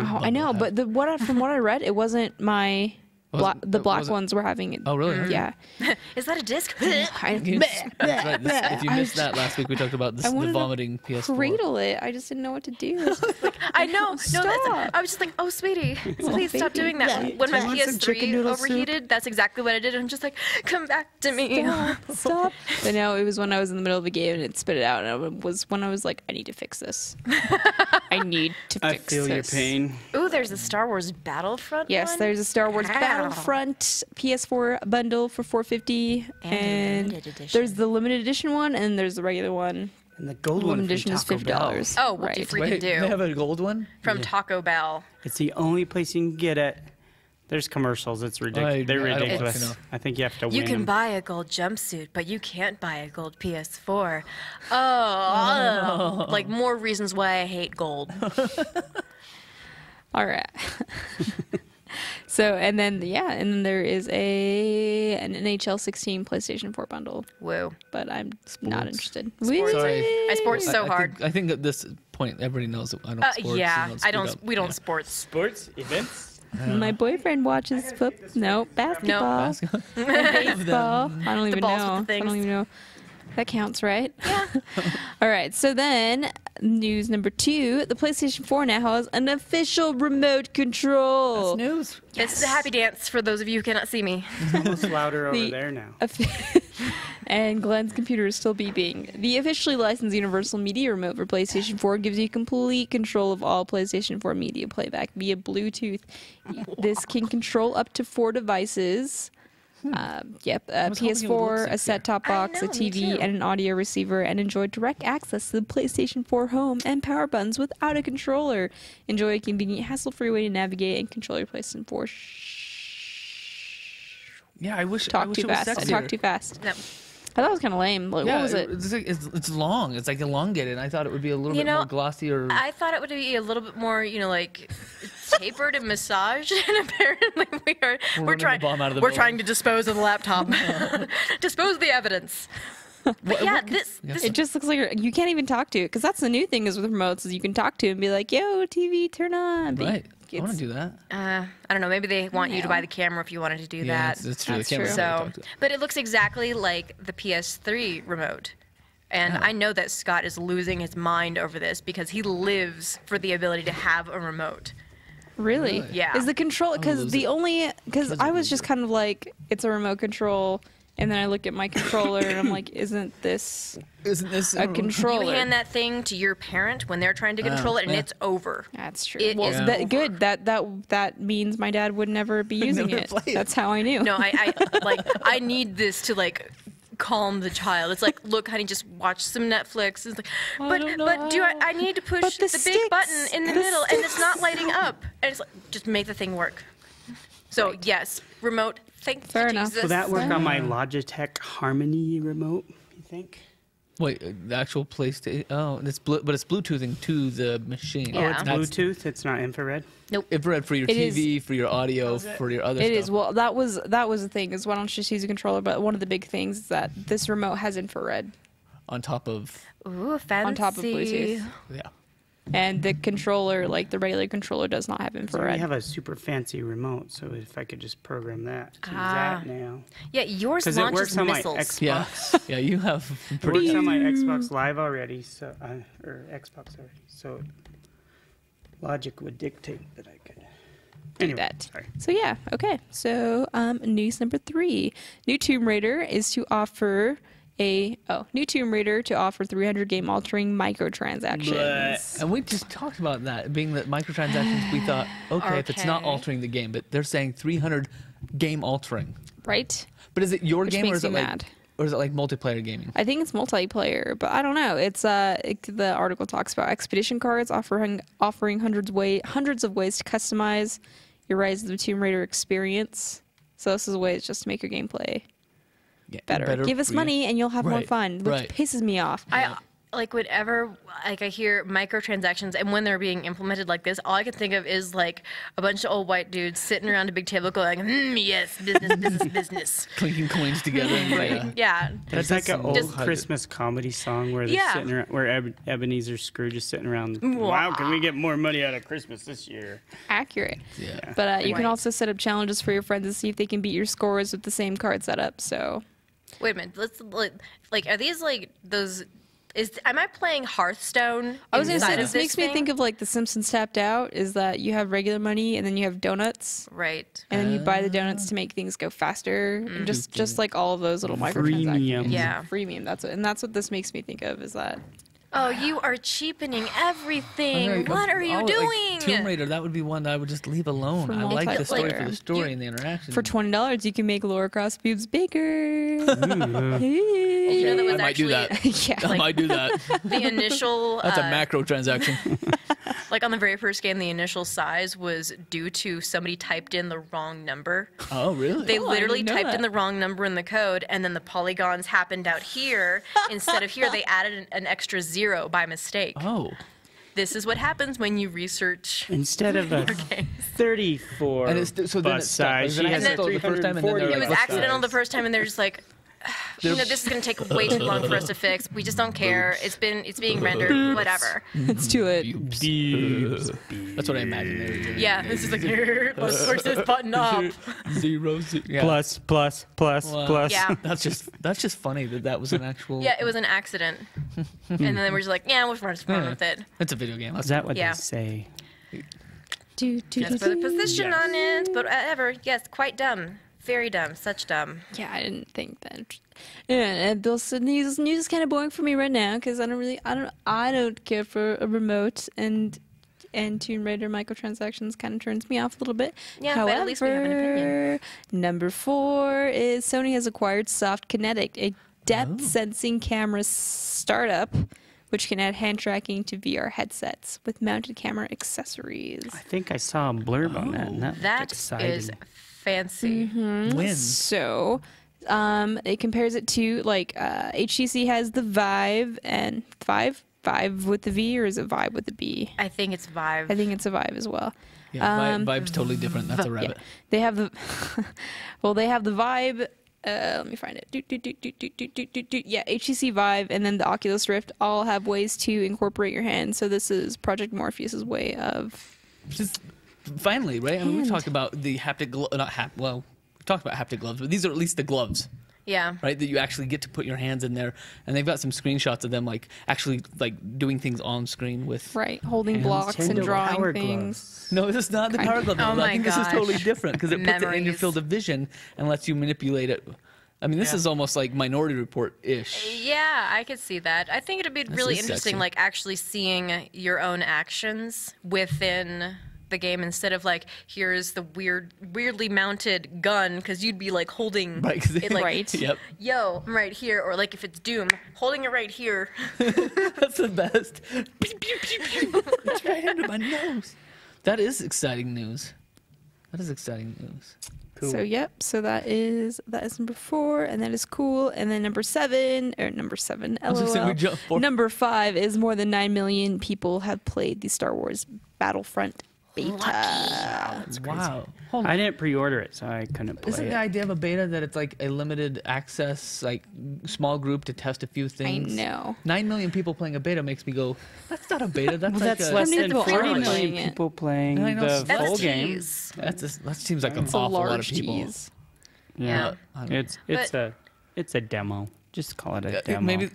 S2: Oh, I know, but from what I read, it wasn't my. The black
S1: was it-
S2: ones were having it.
S1: Oh, really?
S2: Yeah.
S3: Is that a disc?
S1: That's right. If you missed that last week, we talked about the
S2: wanted to
S1: vomiting PS4.
S2: Cradle it. I just didn't know what to do.
S3: I know. No,
S2: Stop.
S3: I was just like, oh, sweetie, please stop
S2: baby.
S3: doing that. When my
S4: Do you want some chicken
S3: PS3
S4: noodle soup?
S3: overheated, that's exactly what I did. I'm just like, come back to me.
S2: Stop. But no, it was when I was in the middle of a game and it spit it out, and it was when I was like, I need to fix this. I need to
S4: I
S2: fix
S4: feel your
S2: this.
S4: pain.
S3: Ooh, there's a Star Wars Battlefront
S2: Yes,
S3: one?
S2: there's a Star Wars
S3: Wow.
S2: Battlefront PS4 bundle for $450,
S3: And a
S2: and
S3: limited edition.
S2: there's the limited edition one, and there's the regular one.
S4: And the gold one
S2: Limited
S4: from
S2: edition is
S4: Taco Bell.
S2: $50.
S3: Oh, what
S2: right.
S3: do you freaking
S1: Wait,
S3: do?
S1: they have a gold one?
S3: From Taco Bell.
S4: It's the only place you can get it. There's commercials. It's ridiculous. They're
S1: I don't watch
S4: ridiculous.
S1: enough.
S4: I think you have to win
S3: You can
S4: them.
S3: buy a gold jumpsuit, but you can't buy a gold PS4. Oh, like more reasons why I hate gold.
S2: All right. So, and then there is an NHL 16 PlayStation 4 bundle,
S3: Woo.
S2: but I'm not interested.
S1: Sorry.
S3: I sports so hard.
S1: I think at this point everybody knows that I don't sports.
S3: Yeah,
S1: so
S3: I
S1: speak
S3: don't.
S1: up.
S3: We don't
S1: Yeah.
S3: sports.
S4: Sports events.
S2: My boyfriend watches basketball,
S1: Basketball.
S2: baseball. I don't even
S3: balls with
S2: know.
S3: the things.
S2: I don't even know. That counts, right?
S3: Yeah.
S2: All right. So then, news number 2: the PlayStation 4 now has an official remote control.
S1: News.
S3: It's the happy dance for those of you who cannot see me.
S4: Almost louder over
S2: The-
S4: there now.
S2: And Glenn's computer is still beeping. The officially licensed Universal Media Remote for PlayStation 4 gives you complete control of all PlayStation 4 media playback via Bluetooth. This can control up to 4 devices.
S1: was hoping it would
S2: PS4,
S1: look
S2: a set-top box,
S3: I
S2: a
S3: know, me
S2: TV,
S3: too.
S2: and an audio receiver, and enjoy direct access to the PlayStation 4 home and power buttons without a controller. Enjoy a convenient, hassle-free way to navigate and control your PlayStation 4.
S1: Yeah, I wish
S2: Talk
S1: it
S2: too
S1: was
S2: fast. I
S1: sexier.
S2: talk too fast.
S3: No.
S2: I thought it was kind of lame. Like,
S1: Yeah,
S2: what was it?
S1: It's long. It's like elongated. I thought it would be a little
S3: You
S1: bit
S3: know,
S1: more glossy or.
S3: I thought it would be a little bit more, like tapered and massaged, and apparently we're
S1: running
S3: trying
S1: the bomb out of the
S3: we're
S1: building.
S3: trying to dispose of the laptop, dispose of the evidence. But yeah, this
S2: It just looks like you can't even talk to it, because that's the new thing is with remotes is you can talk to it and be like, "Yo, TV, turn on." But
S1: Right. I want
S2: it's-
S1: to do that.
S3: I don't know. Maybe they want you to
S2: know.
S3: buy the camera if you wanted to do
S1: Yeah,
S3: that.
S1: it's true.
S2: That's
S1: I can't
S2: true.
S1: really
S3: So,
S1: talk to it.
S3: but it looks exactly like the PS3 remote. And
S1: Yeah.
S3: I know that Scott is losing his mind over this because he lives for the ability to have a remote.
S2: Really?
S1: Really?
S3: Yeah.
S2: Is the control
S1: lose
S2: because
S1: it.
S2: because I was just kind of like it's a remote control And then I look at my controller and I'm like, isn't this a
S3: You
S2: controller?
S3: hand that thing to your parent when they're trying to control it, and it's over.
S2: That's true.
S3: It
S2: Well,
S3: is
S2: that,
S3: over.
S2: good. That means my dad would never be using
S1: Never
S2: it.
S1: play it.
S2: That's how I knew.
S3: No, I like I need this to like calm the child. It's like, look, honey, just watch some Netflix. It's like, but
S2: don't
S3: do
S2: know.
S3: I need to push
S2: But
S3: the
S2: the
S3: big
S2: sticks,
S3: button in the
S2: the
S3: middle and it's not lighting up. And it's like, just make the thing work. So yes, remote. Thank
S2: Fair
S3: you,
S2: enough.
S3: Jesus.
S4: Will that work on my Logitech Harmony remote, you think?
S1: Wait, the actual PlayStation. Oh, but it's Bluetoothing to the machine.
S3: Yeah.
S4: Oh, it's
S1: That's
S4: Bluetooth. It's not infrared.
S1: infrared for your
S2: It is-
S1: TV, for your audio, for your other
S2: It
S1: stuff.
S2: is. Well, that was the thing, is why don't you just use a controller? But one of the big things is that this remote has infrared
S1: On top of,
S3: Ooh, fancy.
S2: on top of Bluetooth.
S1: yeah.
S2: And the controller, like the regular controller, does not have
S4: So we
S2: infrared.
S4: have a super fancy remote, so if I could just program that to
S3: Ah.
S4: that now.
S3: Yeah, yours
S4: Because it
S3: launches
S4: works on my
S3: missiles.
S4: Xbox.
S1: Yeah. Yeah, you have
S4: It
S1: pretty.
S4: works on my Xbox Live already, so or Xbox already. So logic would dictate that I could
S2: do that.
S4: Sorry.
S2: So yeah, okay. So news number 3. New Tomb Raider is to offer new Tomb Raider to offer 300 game altering microtransactions.
S1: And we just talked about that, being that microtransactions, we thought, okay, if it's not
S3: Okay.
S1: altering the game, but they're saying 300 game altering.
S2: Right?
S1: But is it your
S2: Which
S1: game or
S2: makes
S1: is it
S2: me
S1: like,
S2: mad.
S1: or is it like multiplayer gaming?
S2: I think it's multiplayer, but I don't know. It's the article talks about expedition cards offering hundreds of ways to customize your Rise of the Tomb Raider experience. So this is ways just to make your gameplay
S1: Yeah,
S2: better. Give us
S1: for you.
S2: money and you'll have more
S1: Right,
S2: fun, which
S1: right.
S2: pisses me off.
S3: I like whenever like I hear microtransactions and when they're being implemented like this, all I can think of is like a bunch of old white dudes sitting around a big table going, yes, business.
S1: Clinking coins together. And, yeah.
S3: Yeah.
S4: There's
S1: That's
S4: like an old
S3: just-
S4: Christmas comedy song where they're
S3: Yeah.
S4: sitting around, where Ebenezer Scrooge is sitting around. Wow, can we get more money out of Christmas this year?
S2: Accurate.
S1: Yeah.
S2: But you can
S3: Right.
S2: also set up challenges for your friends to see if they can beat your scores with the same card setup. So
S3: Wait a minute. Let's like are these like those am I playing Hearthstone?
S2: I was gonna say
S3: inside
S2: this
S3: of
S2: makes me
S3: thing?
S2: think of like The Simpsons Tapped Out. Is that you have regular money and then you have donuts,
S3: Right.
S2: and then you buy the donuts to make things go faster, and just like all of those little microtransactions.
S4: Freemium.
S3: Yeah.
S2: Freemium. That's what this makes me think of. Is that
S3: Oh, you are cheapening everything. What are you
S1: Like,
S3: doing?
S1: Tomb Raider, that would be one that I would just leave alone.
S2: For
S1: I like the story for
S2: multiplayer.
S1: the story and the interaction.
S2: for $20 you can make Laura Cross boobs bigger?
S3: You know that was
S1: I might do
S3: actually
S1: that.
S2: Yeah.
S1: I might do that.
S3: the initial
S1: That's a macro transaction.
S3: like on the very first game, the initial size was due to somebody typed in the wrong number.
S1: Oh, really?
S3: They
S2: I
S3: literally
S2: didn't know
S3: typed in
S2: that.
S3: the wrong number in the code, and then the polygons happened out here instead of here. They added an extra 0 by mistake.
S1: Oh.
S3: This is what happens when you research.
S4: Instead of a
S3: games.
S4: 34
S1: And it's so then
S4: bus
S1: it's stuck.
S4: size,
S1: Is it
S4: she has a
S1: accidental the first time and then they're
S4: 340
S3: It was
S1: like, let's
S3: accidental
S4: size.
S3: the first time, and they're just like, you know, this is gonna take way too long for us to fix. We just don't care. It's being rendered. Whatever.
S2: It's too late.
S1: Boobs. That's what I imagine they were doing.
S3: Yeah, this is like, let's push this button up.
S1: Zero. Yeah.
S4: Plus.
S1: Wow.
S3: Yeah.
S1: That's just funny that was an actual.
S3: Yeah, it was an accident. And then they were just like, yeah, we'll just run with it.
S1: It's a video game.
S4: Is that what
S3: Yeah.
S4: they say?
S3: Just for the position
S4: Yes.
S3: on it, but whatever. Yes, quite dumb. Very dumb. Such dumb.
S2: Yeah, I didn't think that. Yeah, and Bill said news is kind of boring for me right now because I don't care for a remote, and Tomb Raider microtransactions kind of turns me off a little bit.
S3: Yeah,
S2: However,
S3: but at least we have an opinion.
S2: number 4 is Sony has acquired Soft Kinetic, a depth sensing camera startup which can add hand tracking to VR headsets with mounted camera accessories.
S4: I think I saw a blurb on that, and that looked
S3: That
S4: exciting.
S3: is fancy.
S1: When?
S2: So, it compares it to like HTC has the Vive and Vive with the V, or is it Vive with the B?
S3: I think it's Vive.
S2: I think it's a Vive as well.
S1: Yeah, Vibe's totally different. That's a
S2: Yeah,
S1: rabbit.
S2: they have the they have the Vibe. Let me find it. Yeah, HTC Vive and then the Oculus Rift all have ways to incorporate your hand. So this is Project Morpheus's way of.
S1: Just finally, right? I mean, we've
S2: Hand.
S1: talked about the haptic, well, we talked about haptic gloves, but these are at least the gloves,
S3: Yeah.
S1: right? That you actually get to put your hands in there, and they've got some screenshots of them like actually like doing things on screen with.
S2: Right, holding
S1: Hands.
S2: blocks and
S4: Nintendo
S2: drawing
S4: Power
S2: things.
S4: Gloves.
S1: No, this is not the
S2: Kind
S1: power
S2: of.
S1: glove.
S3: Oh
S1: I
S3: my
S1: think this is
S3: gosh.
S1: totally different because it puts it in your
S3: Memories.
S1: field of vision and lets you manipulate it. I mean, this is almost like Minority Report-ish.
S3: Yeah, I could see that. I think it'd be really
S1: is
S3: interesting,
S1: sexy.
S3: like actually seeing your own actions within the game instead of like, here's the weirdly mounted gun, because you'd be like holding
S1: Right, 'cause
S3: it like,
S2: Right.
S1: Yep.
S3: yo, I'm right here, or like if it's Doom, holding it right here.
S1: That's the best. Pew, pew, pew, pew. It's right under my nose. That is exciting news. That is exciting news.
S4: Cool.
S2: So that is number 4, and that is cool. And then number 7,
S1: was gonna say,
S2: LOL.
S1: we jumped forward.
S2: Number 5 is more than 9 million people have played the Star Wars Battlefront beta.
S4: That's crazy.
S1: Wow. Hold
S4: I didn't pre-order it, so I couldn't play
S1: Isn't
S4: it.
S1: the idea of a beta that it's like a limited access, like small group to test a few things?
S2: know.
S1: 9 million people playing a beta makes me go, that's not a beta. That's
S4: Well,
S1: like
S4: that's
S1: a,
S4: less
S2: many
S4: than
S2: people
S4: 40
S2: aren't
S4: million
S2: playing it?
S4: people playing
S1: I know,
S4: the
S3: That's
S4: full
S3: a
S4: game.
S3: tease.
S1: that seems like an
S2: It's a
S1: awful lot of
S2: large
S1: people.
S2: tease.
S4: Yeah,
S1: I don't know.
S4: it's a demo. Just call it a demo.
S1: Maybe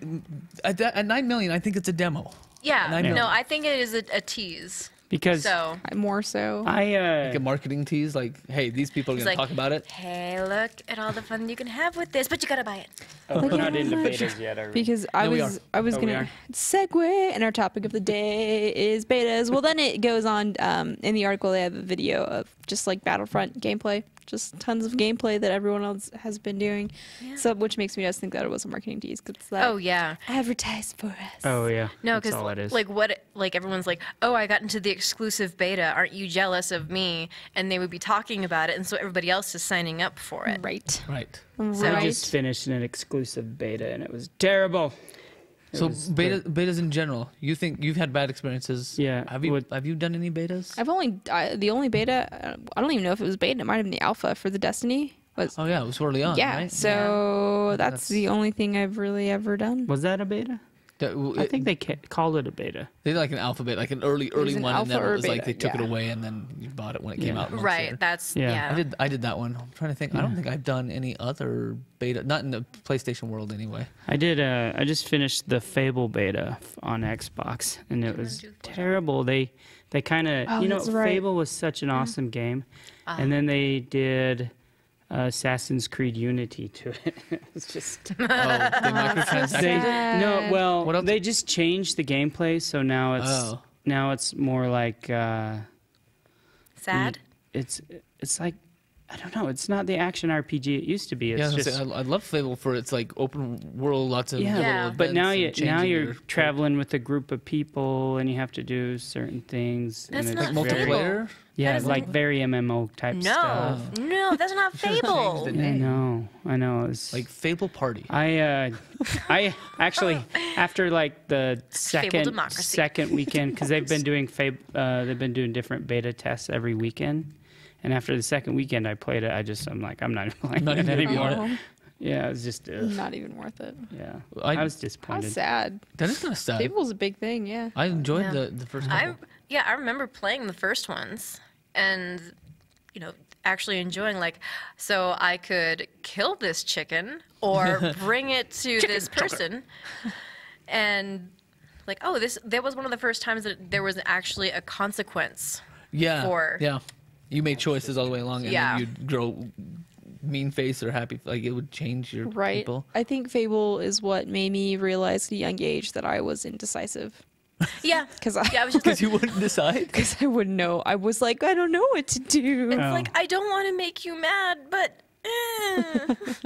S1: at 9 million, I think it's a demo.
S3: Yeah,
S1: And I know.
S3: no, I think it is a tease.
S4: because
S3: So
S2: More so.
S1: Like a marketing tease, like, hey, these people are
S3: it's
S1: going to
S3: like,
S1: talk about it.
S3: hey, look at all the fun you can have with this, but you gotta buy it.
S4: we're
S2: Like,
S4: not
S2: yeah,
S4: into
S2: much.
S4: betas yet, are we?
S2: Because
S1: No, we
S2: I was
S4: Oh, we
S2: gonna
S4: are?
S2: segue, and our topic of the day is betas. Well, then it goes on. In the article, they have a video of just like Battlefront gameplay, just tons of gameplay that everyone else has been doing. So, which makes me just think that it was a marketing tease because that
S3: Oh yeah.
S2: advertised for us.
S4: Oh yeah,
S3: No,
S4: that's
S3: because
S4: all it is.
S3: like everyone's like, oh, I got into the exclusive beta. Aren't you jealous of me? And they would be talking about it, and so everybody else is signing up for it.
S2: Right.
S1: Right.
S4: I
S2: Right.
S4: just finished an exclusive beta and it was terrible. It
S1: So
S4: was
S1: betas in general, you think you've had bad experiences?
S4: Yeah,
S1: Have you done any betas?
S2: I've only the only beta. I don't even know if it was beta. It might have been the alpha for the Destiny. Was
S1: Oh yeah, it was early on,
S2: yeah.
S1: right?
S2: So that's
S1: That's-
S2: the only thing I've really ever done.
S4: Was that a beta? I think they called it a beta.
S1: they did like an alphabet, like an early
S2: was an
S1: one, and then
S2: alpha
S1: it
S2: or
S1: was like
S2: beta,
S1: they took it
S2: yeah.
S1: away, and then you bought it when it came
S4: Yeah.
S1: out. months
S3: Right.
S1: later.
S3: That's
S4: Yeah.
S3: yeah.
S1: I did that one. I'm trying to think. I don't think I've done any other beta, not in the PlayStation world anyway.
S4: I did. I just finished the Fable beta on Xbox, and it was terrible. They kind of,
S2: Oh, that's right.
S4: Fable was such an awesome game, and then they did Assassin's Creed Unity to it. It was just
S1: Oh, the microtransactions.
S4: they
S2: Sad.
S1: What else?
S4: they just changed the gameplay, so now it's more like
S3: Sad.
S4: it's like. I don't know. It's not the action RPG it used to be. It's
S1: Yeah, I, was
S4: just
S1: gonna say, I love Fable for its like open world, lots of
S4: Yeah.
S1: little
S3: Yeah.
S4: But now
S1: events and
S4: now
S1: changing
S4: you're
S1: your-
S4: traveling with a group of people and you have to do certain things.
S3: That's
S4: and
S3: not
S4: it's
S1: like
S3: Fable.
S1: multiplayer.
S4: Yeah,
S3: That is
S4: like very MMO type
S3: No,
S4: stuff.
S3: no, that's not Fable.
S1: the
S4: I
S1: name.
S4: know. It's
S1: Like Fable Party.
S4: I actually after like the
S3: democracy.
S4: second weekend because they've been doing they've been doing different beta tests every weekend, and after the second weekend I played it. I'm like I'm not even playing
S1: Not
S4: it
S1: even
S4: anymore.
S2: Oh,
S4: Yeah, it was just
S2: not even worth it.
S4: yeah.
S1: I-
S4: I was
S2: How
S4: disappointed.
S2: sad.
S1: That is kind of sad.
S2: Fable's a big thing. Yeah.
S1: I enjoyed
S3: Yeah.
S1: the first
S3: I
S1: couple.
S3: I remember playing the first ones and actually enjoying like so I could kill this chicken or bring it to this person and like that was one of the first times that there was actually a consequence.
S1: Yeah.
S3: for-
S1: Yeah. You made choices all the way along, and
S3: Yeah.
S1: then you'd grow mean face or happy. Like it would change your
S2: Right.
S1: people.
S2: I think Fable is what made me realize at a young age that I was indecisive.
S3: Yeah.
S2: Because
S3: Yeah, I was just
S1: Because you wouldn't decide.
S2: Because I wouldn't know. I was like, I don't know what to do.
S3: it's
S4: Oh.
S3: like I don't want to make you mad, but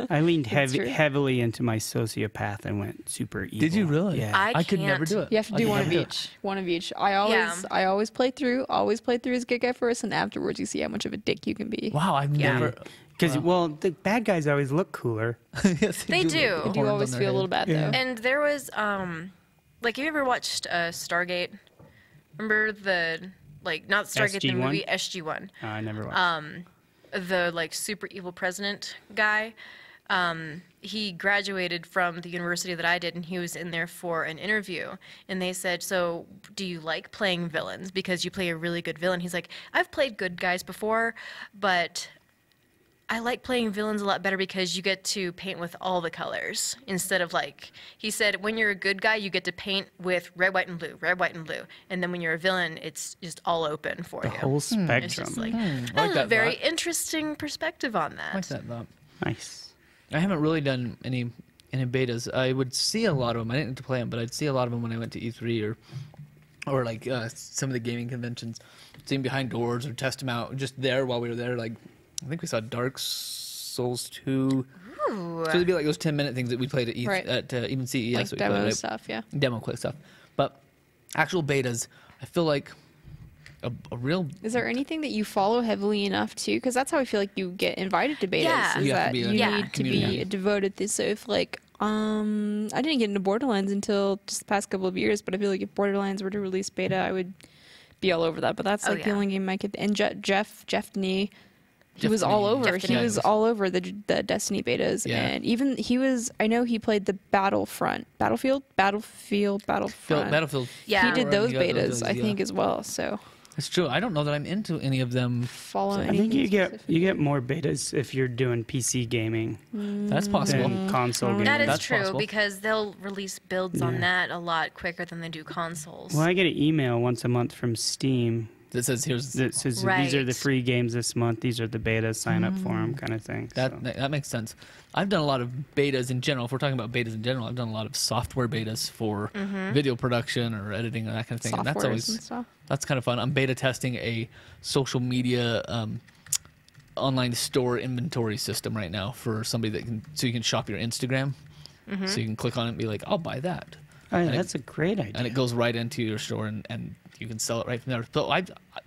S4: I leaned
S2: true.
S4: heavily into my sociopath and went super evil.
S1: Did you really?
S4: Yeah.
S3: I
S1: could never
S3: can't.
S1: do it.
S2: You have to
S1: I
S2: do
S1: could
S2: one
S1: never
S2: of
S1: do it.
S2: each. One of each. I always play through as good guy first, and afterwards you see how much of a dick you can be.
S1: Wow, I've
S3: Yeah.
S1: never.
S4: Because the bad guys always look cooler.
S1: Yes,
S3: They do.
S2: You
S1: Horns
S2: do
S1: on
S2: always
S1: their
S2: feel a
S1: head.
S2: little bad
S4: Yeah.
S2: though.
S3: And there was like have you ever watched Stargate? Remember the like not Stargate the
S4: SG-1?
S3: movie SG-1.
S4: Oh, I never watched.
S3: The like super evil president guy. He graduated from the university that I did, and he was in there for an interview. And they said, "So, do you like playing villains? Because you play a really good villain." He's like, "I've played good guys before, but I like playing villains a lot better because you get to paint with all the colors instead of like," he said, "when you're a good guy, you get to paint with red, white, and blue, red, white, and blue. And then when you're a villain, it's just all open for
S4: The
S3: you."
S4: whole
S3: It's
S4: spectrum.
S3: just like,
S1: I like
S3: that's a
S1: that
S3: very
S1: thought.
S3: interesting perspective on that.
S1: I like that thought.
S4: Nice.
S1: I haven't really done any betas. I would see a lot of them. I didn't get to play them, but I'd see a lot of them when I went to E3 or like some of the gaming conventions. See them behind doors or test them out just there while we were there. Like I think we saw Dark Souls 2.
S3: Ooh.
S1: So it'd be like those 10-minute things that we played at
S2: Right.
S1: even CES.
S2: Like
S1: that we
S2: demo
S1: played, right?
S2: stuff, yeah.
S1: Demo quick stuff. But actual betas, I feel like a real.
S2: Is there anything that you follow heavily enough to? Because that's how I feel like you get invited to betas.
S3: Yeah.
S2: Is
S1: You have to
S2: that
S1: be
S2: you
S1: in
S3: a
S2: need to be
S1: community.
S2: devoted to this. So if like I didn't get into Borderlands until just the past couple of years, but I feel like if Borderlands were to release beta, I would be all over that. But that's
S3: Oh,
S2: like the
S3: yeah.
S2: only game I could. And Jestiny, he was
S1: Jestiny.
S2: all over. He
S3: Jestiny.
S2: was all over the Destiny betas,
S1: Yeah.
S2: and even he was. I know he played the Battlefield.
S1: Battlefield.
S3: Yeah.
S2: He did those
S1: You got
S2: betas, I
S1: yeah.
S2: think, as well. So
S1: It's true. I don't know that I'm into any of them.
S2: follow.
S4: I think
S2: anything
S4: you get
S2: specific.
S4: more betas if you're doing PC gaming
S1: That's possible.
S4: than console gaming.
S3: That is
S1: That's
S3: true
S1: possible.
S3: because they'll release builds on
S4: Yeah.
S3: that a lot quicker than they do consoles.
S4: Well, I get an email once a month from Steam
S1: That says here's
S4: that says these are the
S3: Right.
S4: free games this month. These are the betas. Sign up for them, kind of thing.
S1: that
S4: so.
S1: that makes sense. I've done a lot of betas in general. If we're talking about betas in general, I've done a lot of software betas for video production or editing and that kind of thing. And that's
S2: Softwares
S1: always
S2: and stuff.
S1: that's kind of fun. I'm beta testing a social media online store inventory system right now for somebody that can so you can shop your Instagram. So you can click on it and be like, I'll buy that.
S4: Oh, yeah,
S1: And it-
S4: that's a great idea.
S1: And it goes right into your store and you can sell it right from there. So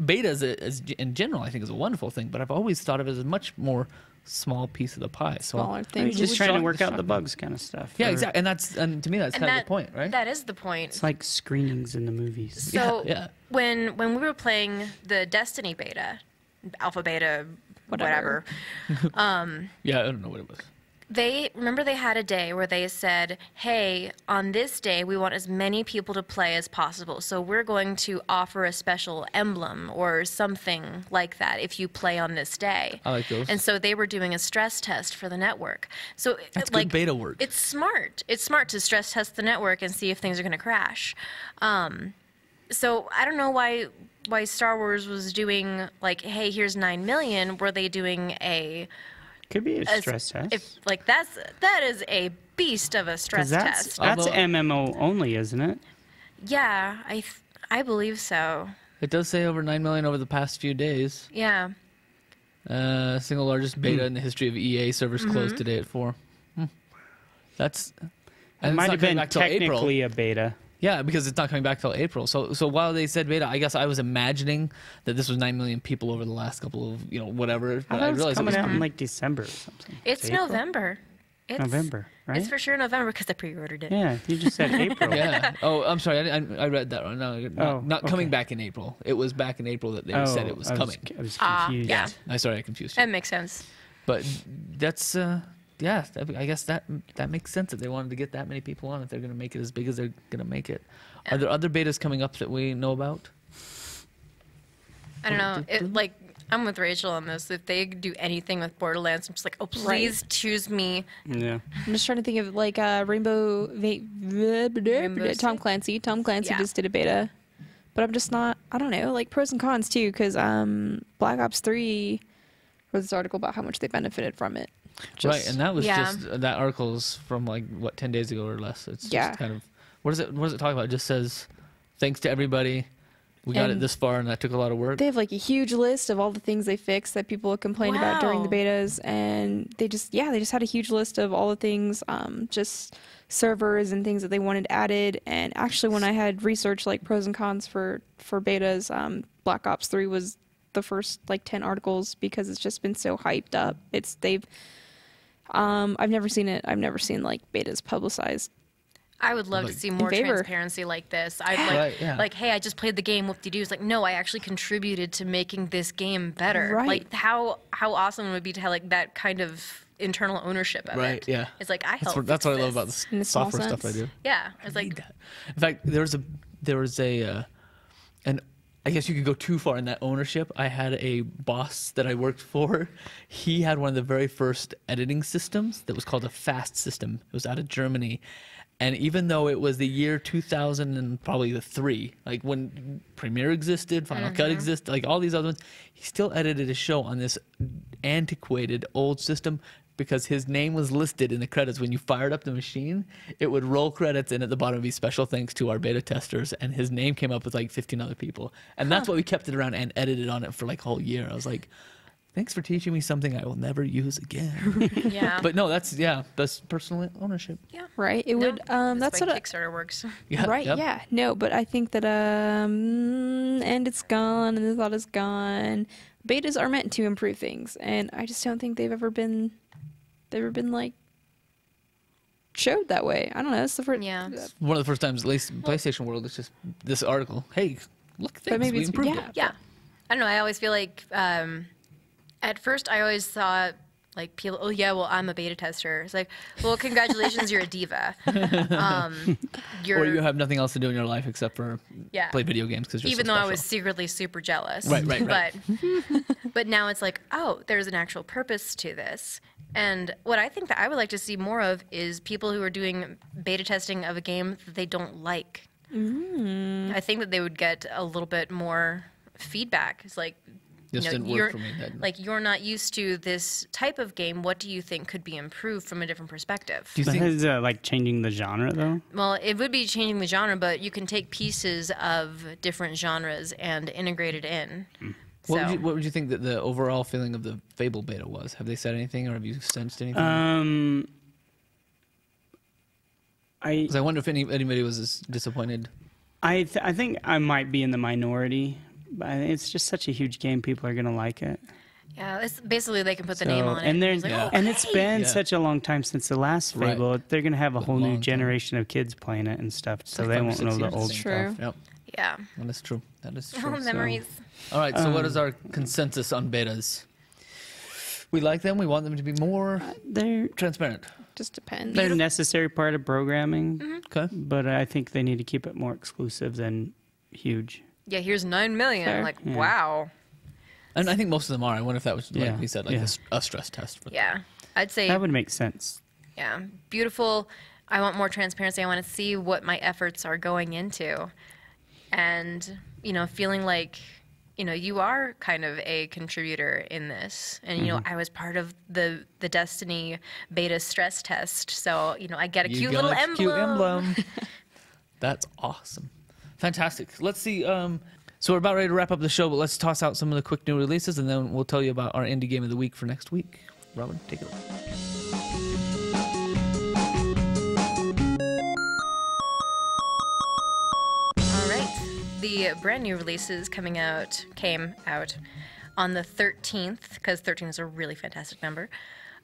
S1: betas as in general, I think, is a wonderful thing, but I've always thought of it as a much more small piece of the pie. So
S2: Smaller
S4: You're
S2: things.
S4: just trying to
S1: shock-
S4: work out the
S1: shock-
S4: bugs, kind of stuff.
S1: yeah,
S4: Or
S1: exactly. And to me, that's
S3: And
S1: kind of
S3: that-
S1: the point, right?
S3: That is the point.
S4: It's like screenings in the movies.
S3: So
S1: yeah.
S3: when we were playing the Destiny beta, alpha beta,
S2: Whatever.
S1: Yeah, I don't know what it was.
S3: they had a day where they said, hey, on this day we want as many people to play as possible, so we're going to offer a special emblem or something like that if you play on this day.
S1: I like those.
S3: And so they were doing a stress test for the network. So
S1: That's
S3: like
S1: good beta work.
S3: it's smart to stress test the network and see if things are going to crash. So I don't know why Star Wars was doing like, hey, here's 9 million. Were they doing a
S4: Could be a stress test.
S3: if like that is a beast of a stress
S4: 'Cause that's
S3: test.
S1: Although-
S4: MMO only, isn't it?
S3: Yeah, I believe so.
S1: It does say over 9 million over the past few days.
S3: Yeah.
S1: Single largest beta in the history of EA. Servers closed today at 4. That's.
S4: It
S1: And
S4: might have been
S1: back till April.
S4: technically a beta.
S1: Yeah, because it's not coming back till April. So while they said beta, I guess I was imagining that this was 9 million people over the last couple of whatever.
S4: I
S1: But
S4: thought
S1: I
S4: it was
S1: realized it
S4: coming
S1: was
S4: out in like December or something.
S3: It's
S4: April?
S3: November. It's
S4: November, right?
S3: It's for sure November because I pre-ordered it.
S4: Yeah, you just said April.
S1: Yeah. Oh, I'm sorry. I read that wrong. No, not coming
S4: okay.
S1: back in April. It was back in April that they said it was
S4: I
S1: coming.
S4: I was
S3: Ah,
S4: confused.
S3: yeah.
S1: I'm sorry, I confused you.
S3: That makes sense.
S1: But that's I guess that makes sense that they wanted to get that many people on if they're going to make it as big as they're going to make it. Are there other betas coming up that we know about?
S3: I don't know. I'm with Rachel on this. If they do anything with Borderlands, I'm just like, oh, please choose me.
S4: Yeah.
S2: I'm just trying to think of like
S3: Rainbow
S2: Tom
S3: Six?
S2: Clancy. Tom Clancy
S3: Yeah.
S2: just did a beta, but I'm just not. I don't know. Like pros and cons too, because Black Ops 3 was this article about how much they benefited from it.
S1: Right, and that was
S3: Yeah.
S1: just that article's from like 10 days ago or less. It's just
S2: Yeah.
S1: kind of what does it talk about? It just says thanks to everybody. We got it
S2: And
S1: this far, and that took a lot of work.
S2: They have like a huge list of all the things they fixed that people complained about during the
S3: Wow.
S2: betas, and they just had a huge list of all the things, just servers and things that they wanted added. And actually, when I had researched like pros and cons for betas, Black Ops 3 was the first like 10 articles because it's just been so hyped up. I've never seen it. I've never seen like betas publicized.
S3: I would love to
S1: Like-
S3: see more
S2: favor.
S3: transparency like this. I'd like,
S1: Right, yeah.
S3: like, hey, I just played the game. Whoop-de-doo. It's like, no, I actually contributed to making this game better.
S2: Right.
S3: Like, how awesome it would be to have like that kind of internal ownership of
S1: Right,
S3: it.
S1: yeah.
S3: It's like I
S1: That's
S3: helped.
S1: what, that's
S3: fix
S1: what I love
S3: this.
S1: about
S2: In
S1: the
S2: a small
S1: software stuff I
S2: sense.
S1: do.
S3: Yeah, it's
S1: Need
S3: like
S1: that. In fact, there was a and I guess you could go too far in that ownership. I had a boss that I worked for. He had one of the very first editing systems that was called a fast system. It was out of Germany. And even though it was the year 2000 and probably the 3, like when Premiere existed, Final Cut existed, like all these other ones, he still edited a show on this antiquated old system because his name was listed in the credits. When you fired up the machine, it would roll credits, and at the bottom would be special thanks to our beta testers, and his name came up with like 15 other people. And that's what we kept it around and edited on it for like a whole year. I was like, thanks for teaching me something I will never use again.
S3: Yeah.
S1: But no, that's personal ownership.
S3: Yeah.
S2: Right. It would. That's
S3: the way
S2: what.
S3: Kickstarter works.
S1: Yeah,
S2: Right.
S1: yep.
S2: Yeah. No, but I think that and it's gone, and the thought is gone. Betas are meant to improve things, and I just don't think they've ever been like showed that way. I don't know. It's the first.
S3: Yeah.
S1: One of the first times, at least in PlayStation world, it's just this article. Hey, look, things
S2: maybe
S1: we
S2: it's-
S1: improved
S2: yeah.
S1: it.
S3: Yeah. I don't know. I always feel like at first I always thought like people, oh yeah, well I'm a beta tester. It's like, well, congratulations, you're a diva.
S1: Or you have nothing else to do in your life except for
S3: Yeah.
S1: play video games because you're
S3: even
S1: so
S3: though I
S1: special.
S3: was secretly super jealous.
S1: Right.
S3: But now it's like, oh, there's an actual purpose to this. And what I think that I would like to see more of is people who are doing beta testing of a game that they don't like. I think that they would get a little bit more feedback. It's like,
S1: This
S3: you know,
S1: didn't
S3: you're
S1: work for me. Then.
S3: like you're not used to this type of game. What do you think could be improved from a different perspective?
S1: Do you
S4: That
S1: think?
S4: is like changing the genre, though.
S3: Well, it would be changing the genre, but you can take pieces of different genres and integrate it in.
S1: What would you think that the overall feeling of the Fable beta was? Have they said anything, or have you sensed anything? Because I wonder if anybody was as disappointed.
S4: I think I might be in the minority, but it's just such a huge game. People are gonna like it.
S3: Yeah, it's basically they can put the name on it.
S4: And
S3: it's like,
S1: yeah.
S3: oh,
S4: and it's been
S1: Yeah.
S4: such a long time since the last
S1: Right.
S4: Fable. They're gonna have a whole
S1: long
S4: new
S1: time.
S4: generation of kids playing it and stuff, so
S1: Like
S4: they
S1: 5 or
S4: won't
S1: 6
S4: know the
S1: years, I
S4: old
S1: think.
S2: True.
S4: stuff.
S1: Yep,
S3: yeah.
S1: that is true. That is true.
S3: Oh, memories.
S1: All right, so what is our consensus on betas? We like them. We want them to be more
S4: They're
S1: transparent.
S2: Just depends.
S4: they're a necessary part of programming,
S1: Okay.
S4: but I think they need to keep it more exclusive than huge.
S3: Yeah, here's 9 million.
S2: Fair.
S3: Like,
S4: Yeah.
S3: wow.
S1: And I think most of them are. I wonder if that was, like
S4: Yeah,
S1: we said, like
S4: yeah.
S1: a stress test for them.
S3: Yeah. I'd say,
S4: That would make sense.
S3: yeah, beautiful. I want more transparency. I want to see what my efforts are going into. And, you know, feeling like, you know, you are kind of a contributor in this. And, you know, I was part of the Destiny beta stress test. So, you know, I get a
S1: You
S3: cute
S1: got
S3: little
S1: a
S3: emblem.
S1: cute emblem. That's awesome. Fantastic. Let's see. So we're about ready to wrap up the show, but let's toss out some of the quick new releases, and then we'll tell you about our indie game of the week for next week. Robin, take it away.
S3: All right. The brand new releases came out on the 13th, because 13 is a really fantastic number.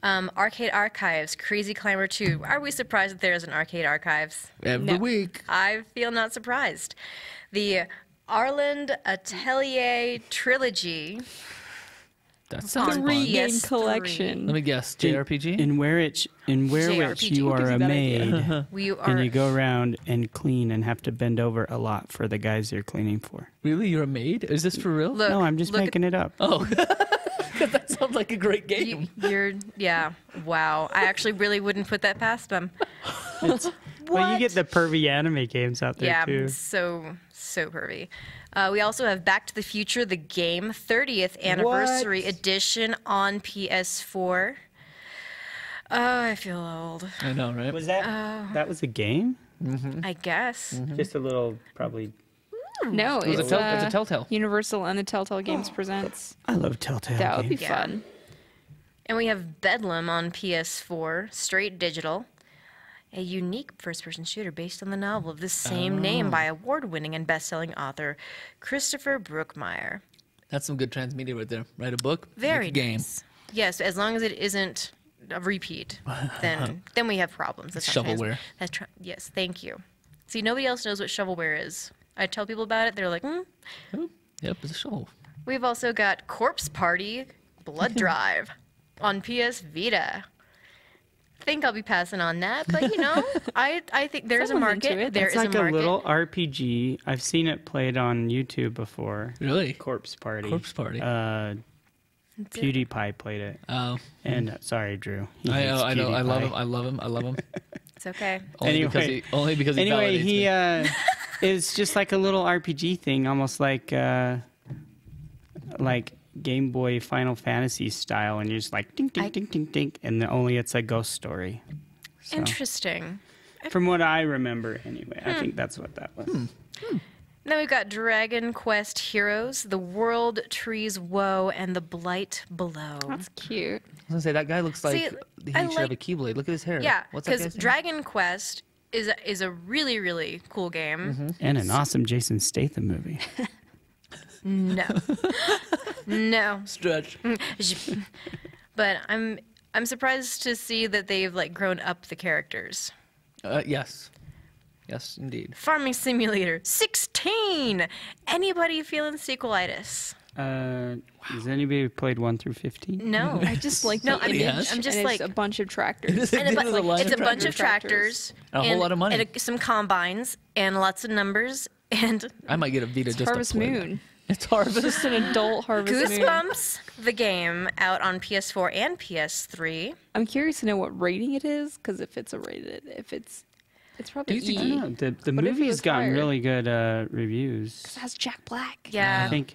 S3: Arcade Archives, Crazy Climber 2. Are we surprised that there's an Arcade Archives?
S1: Every
S2: No.
S1: week.
S3: I feel not surprised. The Arland Atelier Trilogy.
S1: That sounds
S3: on
S1: fun.
S2: Three-game
S3: PS3.
S2: collection.
S1: Let me guess. JRPG?
S4: In Werwich,
S3: JRPG.
S4: you are a maid,
S3: We are.
S4: and you go around and clean and have to bend over a lot for the guys you're cleaning for.
S1: Really? You're a maid? Is this for real?
S3: Look,
S4: No, I'm just
S3: look
S4: making it up.
S1: Oh, because that sounds like a great game.
S3: yeah. Wow. I actually really wouldn't put that past them.
S4: Well, you get the pervy anime games out there
S3: Yeah,
S4: too.
S3: so pervy. We also have Back to the Future, the game, 30th anniversary edition on PS4. Oh, I feel old.
S1: I know, right?
S4: Was that was a game?
S3: I guess.
S4: Just a little, probably.
S2: No,
S1: It was
S2: it's
S1: it's a Telltale.
S2: Universal and the Telltale Games presents.
S4: I love Telltale
S2: That would be
S4: games.
S3: Yeah.
S2: fun.
S3: And we have Bedlam on PS4, straight digital. A unique first-person shooter based on the novel of the same name by award-winning and best-selling author Christopher Brookmeyer.
S1: That's some good transmedia right there. Write a book,
S3: Very
S1: make a game.
S3: nice. Yes, as long as it isn't a repeat, then we have problems. That's not
S1: Shovelware.
S3: yes, thank you. See, nobody else knows what shovelware is. I tell people about it, they're like,
S1: Oh, yep, it's a shovel.
S3: We've also got Corpse Party Blood Drive on PS Vita. Think I'll be passing on that, but you know, I think there's
S2: Someone's
S3: a market.
S2: into it.
S3: There
S4: It's
S3: is
S4: like
S3: a
S4: a
S3: market.
S4: little RPG. I've seen it played on YouTube before.
S1: Really?
S4: Corpse Party.
S1: Corpse Party.
S4: PewDiePie played it.
S1: Oh,
S4: And sorry, Drew. He
S1: I
S4: hates
S1: know. I know. I love
S4: PewDiePie.
S1: him. I love him. I love him.
S3: It's okay.
S1: Only because he
S4: Anyway,
S1: validates
S4: he
S1: me.
S4: is just like a little RPG thing, almost like Game Boy Final Fantasy style, and you're just like ding, ding, ding, ding, ding, and only it's a ghost story. So,
S3: Interesting.
S4: from what I remember, anyway, I think that's what that was.
S3: Then we've got Dragon Quest Heroes, The World Trees Woe, and The Blight Below.
S2: That's cute.
S1: I was gonna say that guy looks like
S3: See,
S1: he
S3: I
S1: should have a
S3: like-
S1: keyblade. Look at his hair.
S3: Yeah,
S1: What's that
S3: because
S1: guy's name?
S3: Dragon Quest is a really, really cool game.
S4: And an awesome Jason Statham movie.
S3: No. No.
S1: Stretch.
S3: But I'm surprised to see that they've like grown up the characters.
S1: Yes. Yes, indeed.
S3: Farming Simulator 16. Anybody feeling sequelitis?
S4: Has anybody played 1 through 15?
S3: No.
S2: I just like
S3: No,
S2: the
S3: I mean,
S2: image,
S3: I'm just
S2: and
S3: like
S2: it's a bunch of tractors.
S3: and
S1: It is a line
S3: it's a
S1: of
S3: bunch of tractors
S1: And a whole lot of money.
S3: and some combines and lots of numbers and
S1: I might get a Vita just
S2: Harvest
S1: to play that.
S2: Moon.
S1: It's Harvest.
S2: Just an adult Harvest Moon.
S3: Goosebumps, the game, out on PS4 and PS3.
S2: I'm curious to know what rating it is, because if it's it's probably
S1: Do you
S2: E.
S1: think-
S4: I don't know. The
S2: What if it
S4: movie's
S2: was
S4: gotten
S2: higher?
S4: really good reviews.
S2: It has Jack Black.
S3: Yeah,
S4: I think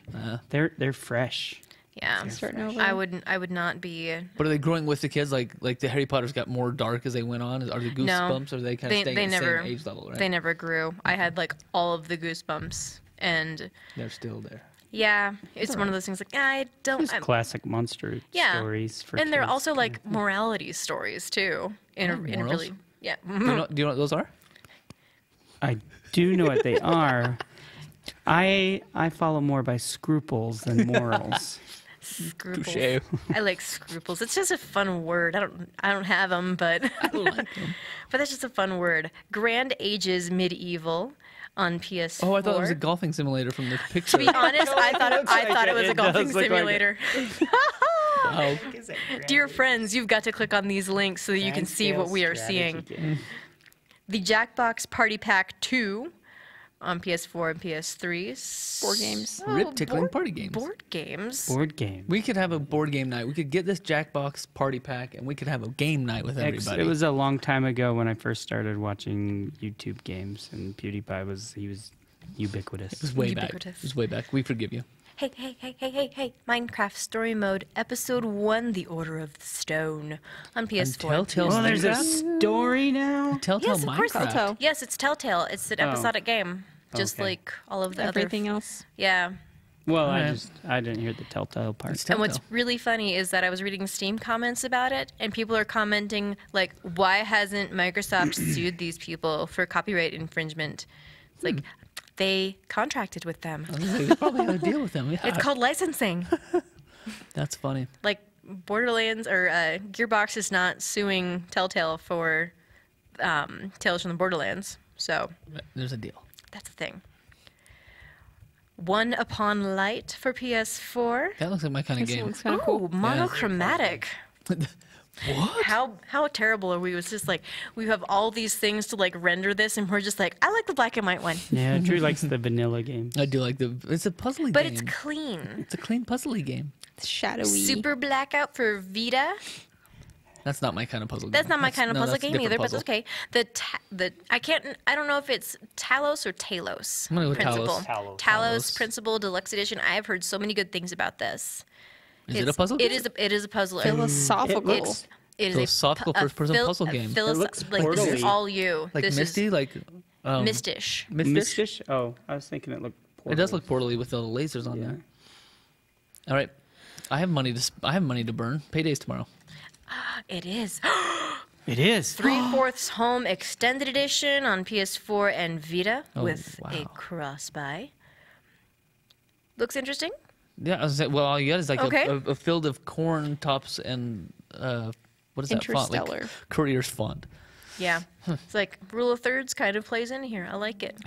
S4: they're fresh.
S3: yeah.
S2: Starting over.
S3: I would not be.
S1: But are they growing with the kids? Like the Harry Potter's got more dark as they went on? Are they Goosebumps? Or are they kind of staying
S3: they
S1: at the
S3: never
S1: same age level, right?
S3: They never grew. I had like all of the Goosebumps, and
S1: They're still there.
S3: yeah, it's one of those things like I don't.
S4: Just classic monster
S3: Yeah.
S4: stories for
S3: And they're
S4: kids.
S3: also like morality stories too. In a
S1: morals?
S3: really yeah.
S1: Do you know what those are?
S4: I do know what they are. I follow more by scruples than morals.
S3: Scruples.
S1: Touche.
S3: I like scruples. It's just a fun word. I don't have them, but but that's just a fun word. Grand Ages Medieval on PS4.
S1: Oh, I thought it was a golfing simulator from the picture.
S3: To be honest, I thought it was a
S4: It
S3: golfing
S4: does look like
S3: simulator.
S1: Oh,
S3: Dear friends, you've got to click on these links so that you can see what we are seeing. The Jackbox Party Pack 2 on PS4 and PS3.
S2: Board games.
S1: rip tickling party games.
S3: Board games.
S4: Board game.
S1: We could have a board game night. We could get this Jackbox party pack, and we could have a game night with everybody.
S4: It was a long time ago when I first started watching YouTube games, and PewDiePie was ubiquitous.
S1: It was way back.
S3: Ubiquitous.
S1: It was way back. We forgive you.
S3: Hey. Minecraft Story Mode, Episode 1, The Order of the Stone on PS4.
S1: Telltale
S4: Oh, there's a
S1: Minecraft?
S4: story now.
S1: Telltale
S3: Yes, of course.
S1: Minecraft.
S2: Telltale.
S3: Yes, it's Telltale. It's an episodic game. Just
S4: Okay.
S3: like all of the
S2: Everything
S3: other...
S2: else.
S3: Yeah.
S4: Well,
S1: Alright.
S4: I didn't hear the Telltale part.
S1: It's
S3: And what's
S1: Telltale.
S3: really funny is that I was reading Steam comments about it, and people are commenting, like, why hasn't Microsoft sued these people for copyright infringement? It's like, they contracted with them.
S1: They probably had to deal with them. Yeah.
S3: It's called licensing.
S1: That's funny.
S3: Like, Borderlands or Gearbox is not suing Telltale for Tales from the Borderlands. So
S1: There's a deal.
S3: that's the thing. One Upon Light for PS4.
S1: That looks like my kind of
S2: This
S1: game.
S2: looks kind of
S3: Ooh,
S2: cool.
S3: monochromatic.
S1: What?
S3: How terrible are we? It's just like we have all these things to like render this, and we're just like, I like the black and white one,
S4: Yeah, Drew likes the vanilla game.
S1: I do like it's a puzzly
S3: but
S1: game.
S3: it's clean.
S1: It's a clean puzzly game.
S2: It's shadowy.
S3: Super Blackout for Vita.
S1: That's not my kind of puzzle game.
S3: That's not my kind of puzzle
S1: that's a
S3: game
S1: different
S3: either, but
S1: puzzle.
S3: that's okay. I don't know if it's Talos or Talos.
S1: I'm gonna go
S3: Principle.
S1: Talos.
S3: Talos Principle Deluxe Edition. I have heard so many good things about this.
S1: Is it a puzzle
S3: It
S1: game?
S3: is a puzzle.
S2: Philosophical.
S3: It is
S1: Philosophical first-person puzzle game.
S3: It
S4: looks
S3: like this is
S4: portal-y.
S3: all you.
S1: Like
S3: this
S1: Misty? Like
S3: Mistish.
S1: Mistish?
S4: Mistish? Oh, I was thinking it looked
S1: It does look portally with the lasers on
S4: Yeah.
S1: there. All right. I have money to burn. Payday's tomorrow.
S3: It is.
S4: It is.
S3: 3/4 Home Extended Edition on PS4 and Vita
S1: Oh,
S3: with a
S1: wow.
S3: cross-buy. Looks interesting.
S1: Yeah, I was saying, well, all you got is like
S3: Okay.
S1: a field of corn tops and what is that font?
S2: Interstellar.
S1: Like Courier's font.
S3: Yeah. It's like rule of thirds kind of plays in here. I like it.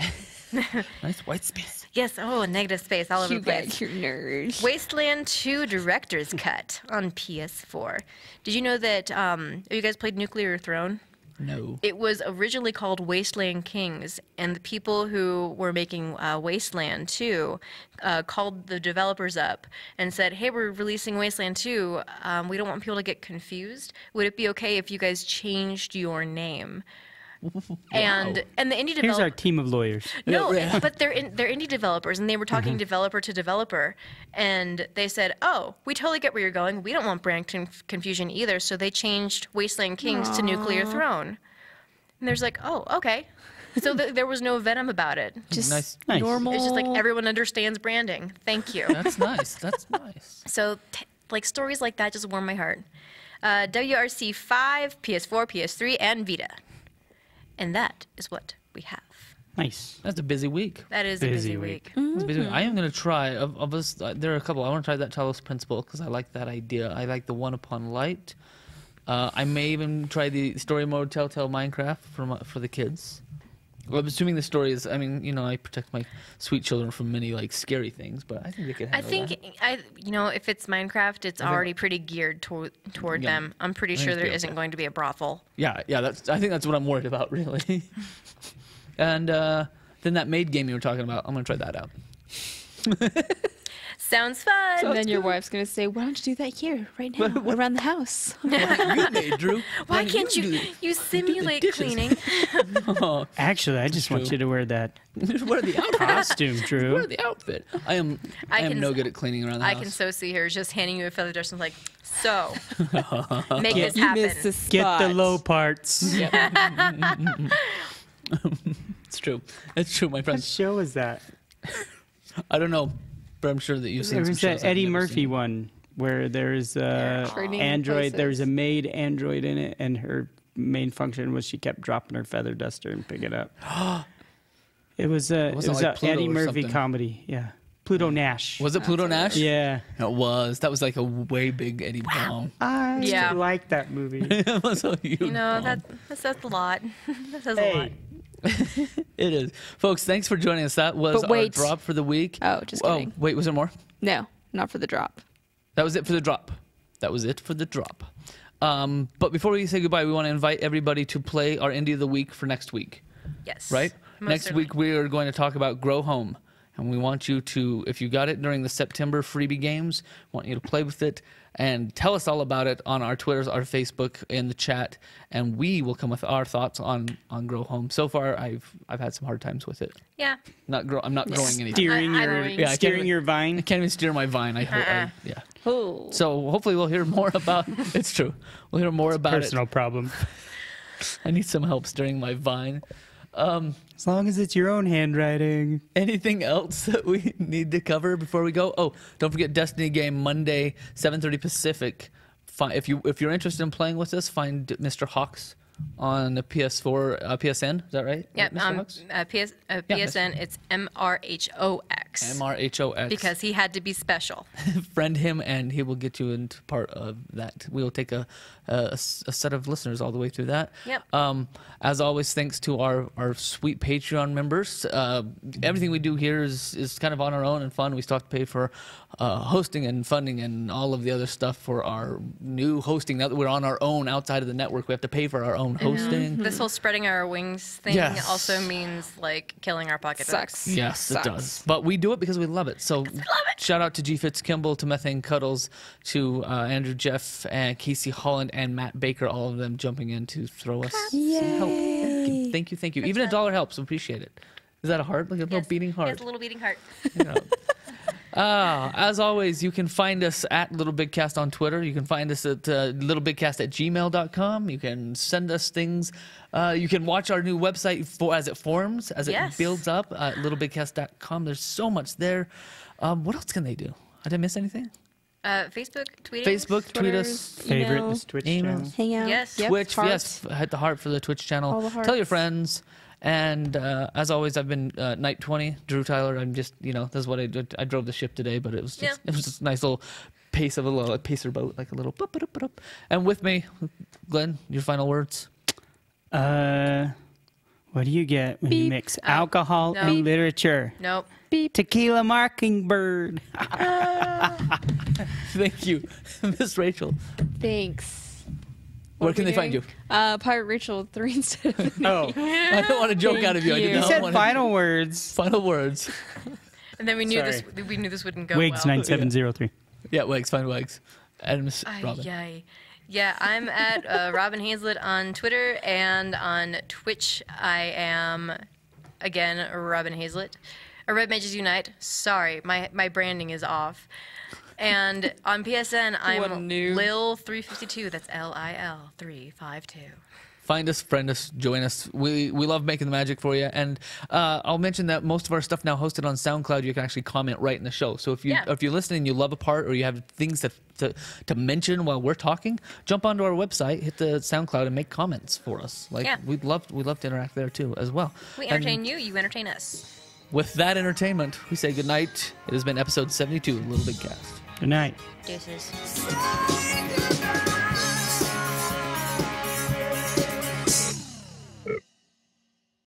S1: Nice white space.
S3: Yes. Oh, negative space all over
S2: You
S3: the place.
S2: got your nerds.
S3: Wasteland 2 Director's Cut on PS4. Did you know that, have you guys played Nuclear Throne?
S1: No.
S3: It was originally called Wasteland Kings, and the people who were making Wasteland 2 called the developers up and said, hey, we're releasing Wasteland 2. We don't want people to get confused. Would it be okay if you guys changed your name? and the indie
S4: Here's
S3: developer.
S4: our team of lawyers.
S3: No,
S1: Yeah.
S3: but they're indie developers, and they were talking developer to developer, and they said, "Oh, we totally get where you're going. We don't want brand confusion either." So they changed Wasteland Kings to Nuclear Throne, and there's like, "Oh, okay." So there was no venom about it.
S2: Just
S1: Nice.
S2: normal.
S3: It's just like everyone understands branding. Thank you.
S1: That's nice. That's nice.
S3: So like stories like that just warm my heart. WRC 5, PS4, PS3, and Vita, and that is what we have.
S4: Nice.
S1: That's a busy week.
S3: That is a
S4: Busy
S3: busy
S4: week.
S3: week.
S1: It's a busy week. I am going to try. Of us, there are a couple. I want to try that Talos Principle because I like that idea. I like the One Upon Light. I may even try the story mode Telltale Minecraft for the kids. Well, I'm assuming the story is. I mean, I protect my sweet children from many like scary things, but I think they could
S3: I
S1: handle
S3: think
S1: that.
S3: if it's Minecraft, it's already pretty geared toward
S1: Yeah.
S3: them. I'm pretty
S1: I think
S3: sure there
S1: it'll be
S3: isn't
S1: okay.
S3: going to be a brothel.
S1: Yeah. I think that's what I'm worried about, really. And then that maid game you were talking about, I'm gonna try that out.
S3: Sounds fun.
S2: And then your wife's gonna say, "Why don't you do that here, right now, around the house?"
S1: You made, Drew.
S3: Why
S1: Then
S3: can't
S1: do
S3: you
S1: the
S3: simulate
S1: dishes.
S3: cleaning?
S1: Oh,
S4: Actually, I just want
S1: true.
S4: you to wear that
S1: wear the outfit.
S4: costume,
S1: Wear
S4: Drew.
S1: the outfit. I am
S3: can-
S1: no good at cleaning around the
S3: I
S1: house.
S3: can so see her just handing you a feather duster and like, so make this
S2: You
S3: happen.
S2: missed the spot.
S4: Get the low parts.
S1: It's true. It's true, my
S4: What
S1: friends.
S4: show is that?
S1: I don't know, but I'm sure that you've seen
S4: There
S1: some
S4: was
S1: shows
S4: that
S1: I've
S4: Eddie
S1: never
S4: Murphy
S1: seen.
S4: one where there's a
S2: Trading
S4: android. There was a
S2: places.
S4: maid android in it, and her main function was she kept dropping her feather duster and pick it up. It was a
S1: wasn't like Pluto
S4: Eddie
S1: or
S4: Murphy
S1: something.
S4: comedy. Yeah, Pluto Nash.
S1: Was it Pluto Nash?
S4: Yeah,
S1: It was. That was like a way big Eddie bomb.
S4: I
S3: Yeah.
S4: like that movie.
S1: It was a huge
S3: You know,
S1: bomb.
S3: that says a lot. That says a lot.
S4: Hey,
S1: It is. Folks, thanks for joining us. That was
S2: But
S1: our
S2: wait.
S1: drop for the week.
S2: Oh, just kidding.
S1: Wait, was there more?
S2: No, not for the drop.
S1: That was it for the drop. That was it for the drop. But before we say goodbye, we want to invite everybody to play our Indie of the Week for next week,
S3: Yes.
S1: right?
S3: Most
S1: Next
S3: certainly.
S1: week, we are going to talk about Grow Home. And we want you to, if you got it during the September freebie games, want you to play with it and tell us all about it on our Twitters, our Facebook, in the chat, and we will come with our thoughts on Grow Home. So far, I've had some hard times with it.
S3: Yeah.
S1: I'm not growing anything.
S4: steering
S3: I
S4: your
S3: don't
S1: Yeah, I can't
S4: steering
S1: even-
S4: your
S1: I
S4: vine.
S1: can't even steer my vine. Yeah.
S2: Oh.
S1: So hopefully we'll hear more about. It's true. We'll hear more about
S4: Personal problem.
S1: it. I need some help steering my vine.
S4: As long as it's your own handwriting.
S1: Anything else that we need to cover before we go? Oh, don't forget Destiny game Monday, 7:30 Pacific. If you're interested in playing with us, find Mr. Hawks on the PS4, PSN. Is that right?
S3: Yep.
S1: Mr. Hawks?
S3: PSN, it's MRHOX.
S1: MRHOX.
S3: Because he had to be special.
S1: Friend him, and he will get you into part of that. We will take a set of listeners all the way through that.
S3: Yep.
S1: As always, thanks to our sweet Patreon members. Everything we do here is kind of on our own and fun. We still have to pay for hosting and funding and all of the other stuff for our new hosting. Now that we're on our own outside of the network, we have to pay for our own hosting.
S3: This whole spreading our wings thing
S1: Yes.
S3: also means like killing our pocketbooks.
S2: Sucks.
S1: Yes,
S2: Sucks.
S1: it does. But we do it because we love it. So shout out to G. Fitzkimball, to Methane Cuddles, to Andrew Jeff, and Casey Holland, and Matt Baker, all of them jumping in to throw us some help. Thank you. Even $1 helps. Appreciate it. Is that a heart? Like a little beating heart?
S3: Yes, a little beating heart.
S1: As always, you can find us at LittleBigKast on Twitter. You can find us at littlebigcast@gmail.com. You can send us things. You can watch our new website as it forms, as it builds up at littlebigcast.com. There's so much there. What else can they do? Did I miss anything?
S3: Facebook, tweeting.
S1: Facebook, tweet us.
S4: Favorite
S2: Email.
S4: this Twitch
S1: Email.
S4: channel.
S2: Hang out.
S3: Yes.
S2: Yep,
S1: Twitch,
S2: heart.
S1: yes, hit the heart for the Twitch channel.
S2: All the
S1: Tell your
S2: hearts.
S1: friends. And as always, I've been Night 20, Drew Tyler. I'm just, this is what I did. I drove the ship today, but it was just a nice little pace of a little pacer boat, like a little. And with me, Glenn, your final words.
S4: What do you get when you
S2: Beep.
S4: mix alcohol
S3: No.
S4: and literature?
S3: Nope.
S4: Tequila Mockingbird.
S1: Thank you, Miss Rachel.
S2: Thanks.
S1: Where
S2: What
S1: can
S2: are
S1: they
S2: we
S1: find you?
S2: doing? Pirate Rachel 3 instead of me.
S4: Oh,
S1: I don't want to joke
S2: Thank
S1: out of you. I
S2: you.
S1: did
S2: You
S1: not
S4: said
S1: want
S4: final words.
S1: final words.
S3: And then we knew
S4: Sorry.
S3: this wouldn't go
S4: Wigs
S3: well.
S4: 9703.
S1: Yeah, Wags, find Wags. And Miss
S3: Ay,
S1: Robin.
S3: ay. Yeah, I'm at Robin Hazlett on Twitter, and on Twitch I am, again, Robin Hazlett. Red Mages Unite. Sorry, my branding is off. And on PSN, I'm Lil352. That's LIL 352.
S1: Find us, friend us, join us. We love making the magic for you. And I'll mention that most of our stuff now hosted on SoundCloud. You can actually comment right in the show. So if you're listening, and you love a part, or you have things to mention while we're talking, jump onto our website, hit the SoundCloud, and make comments for us. We'd love to interact there too as well.
S3: We entertain you. You entertain us.
S1: With that entertainment, we say good night. It has been episode 72 of Little Big Cast.
S4: Good night.
S3: Deuces.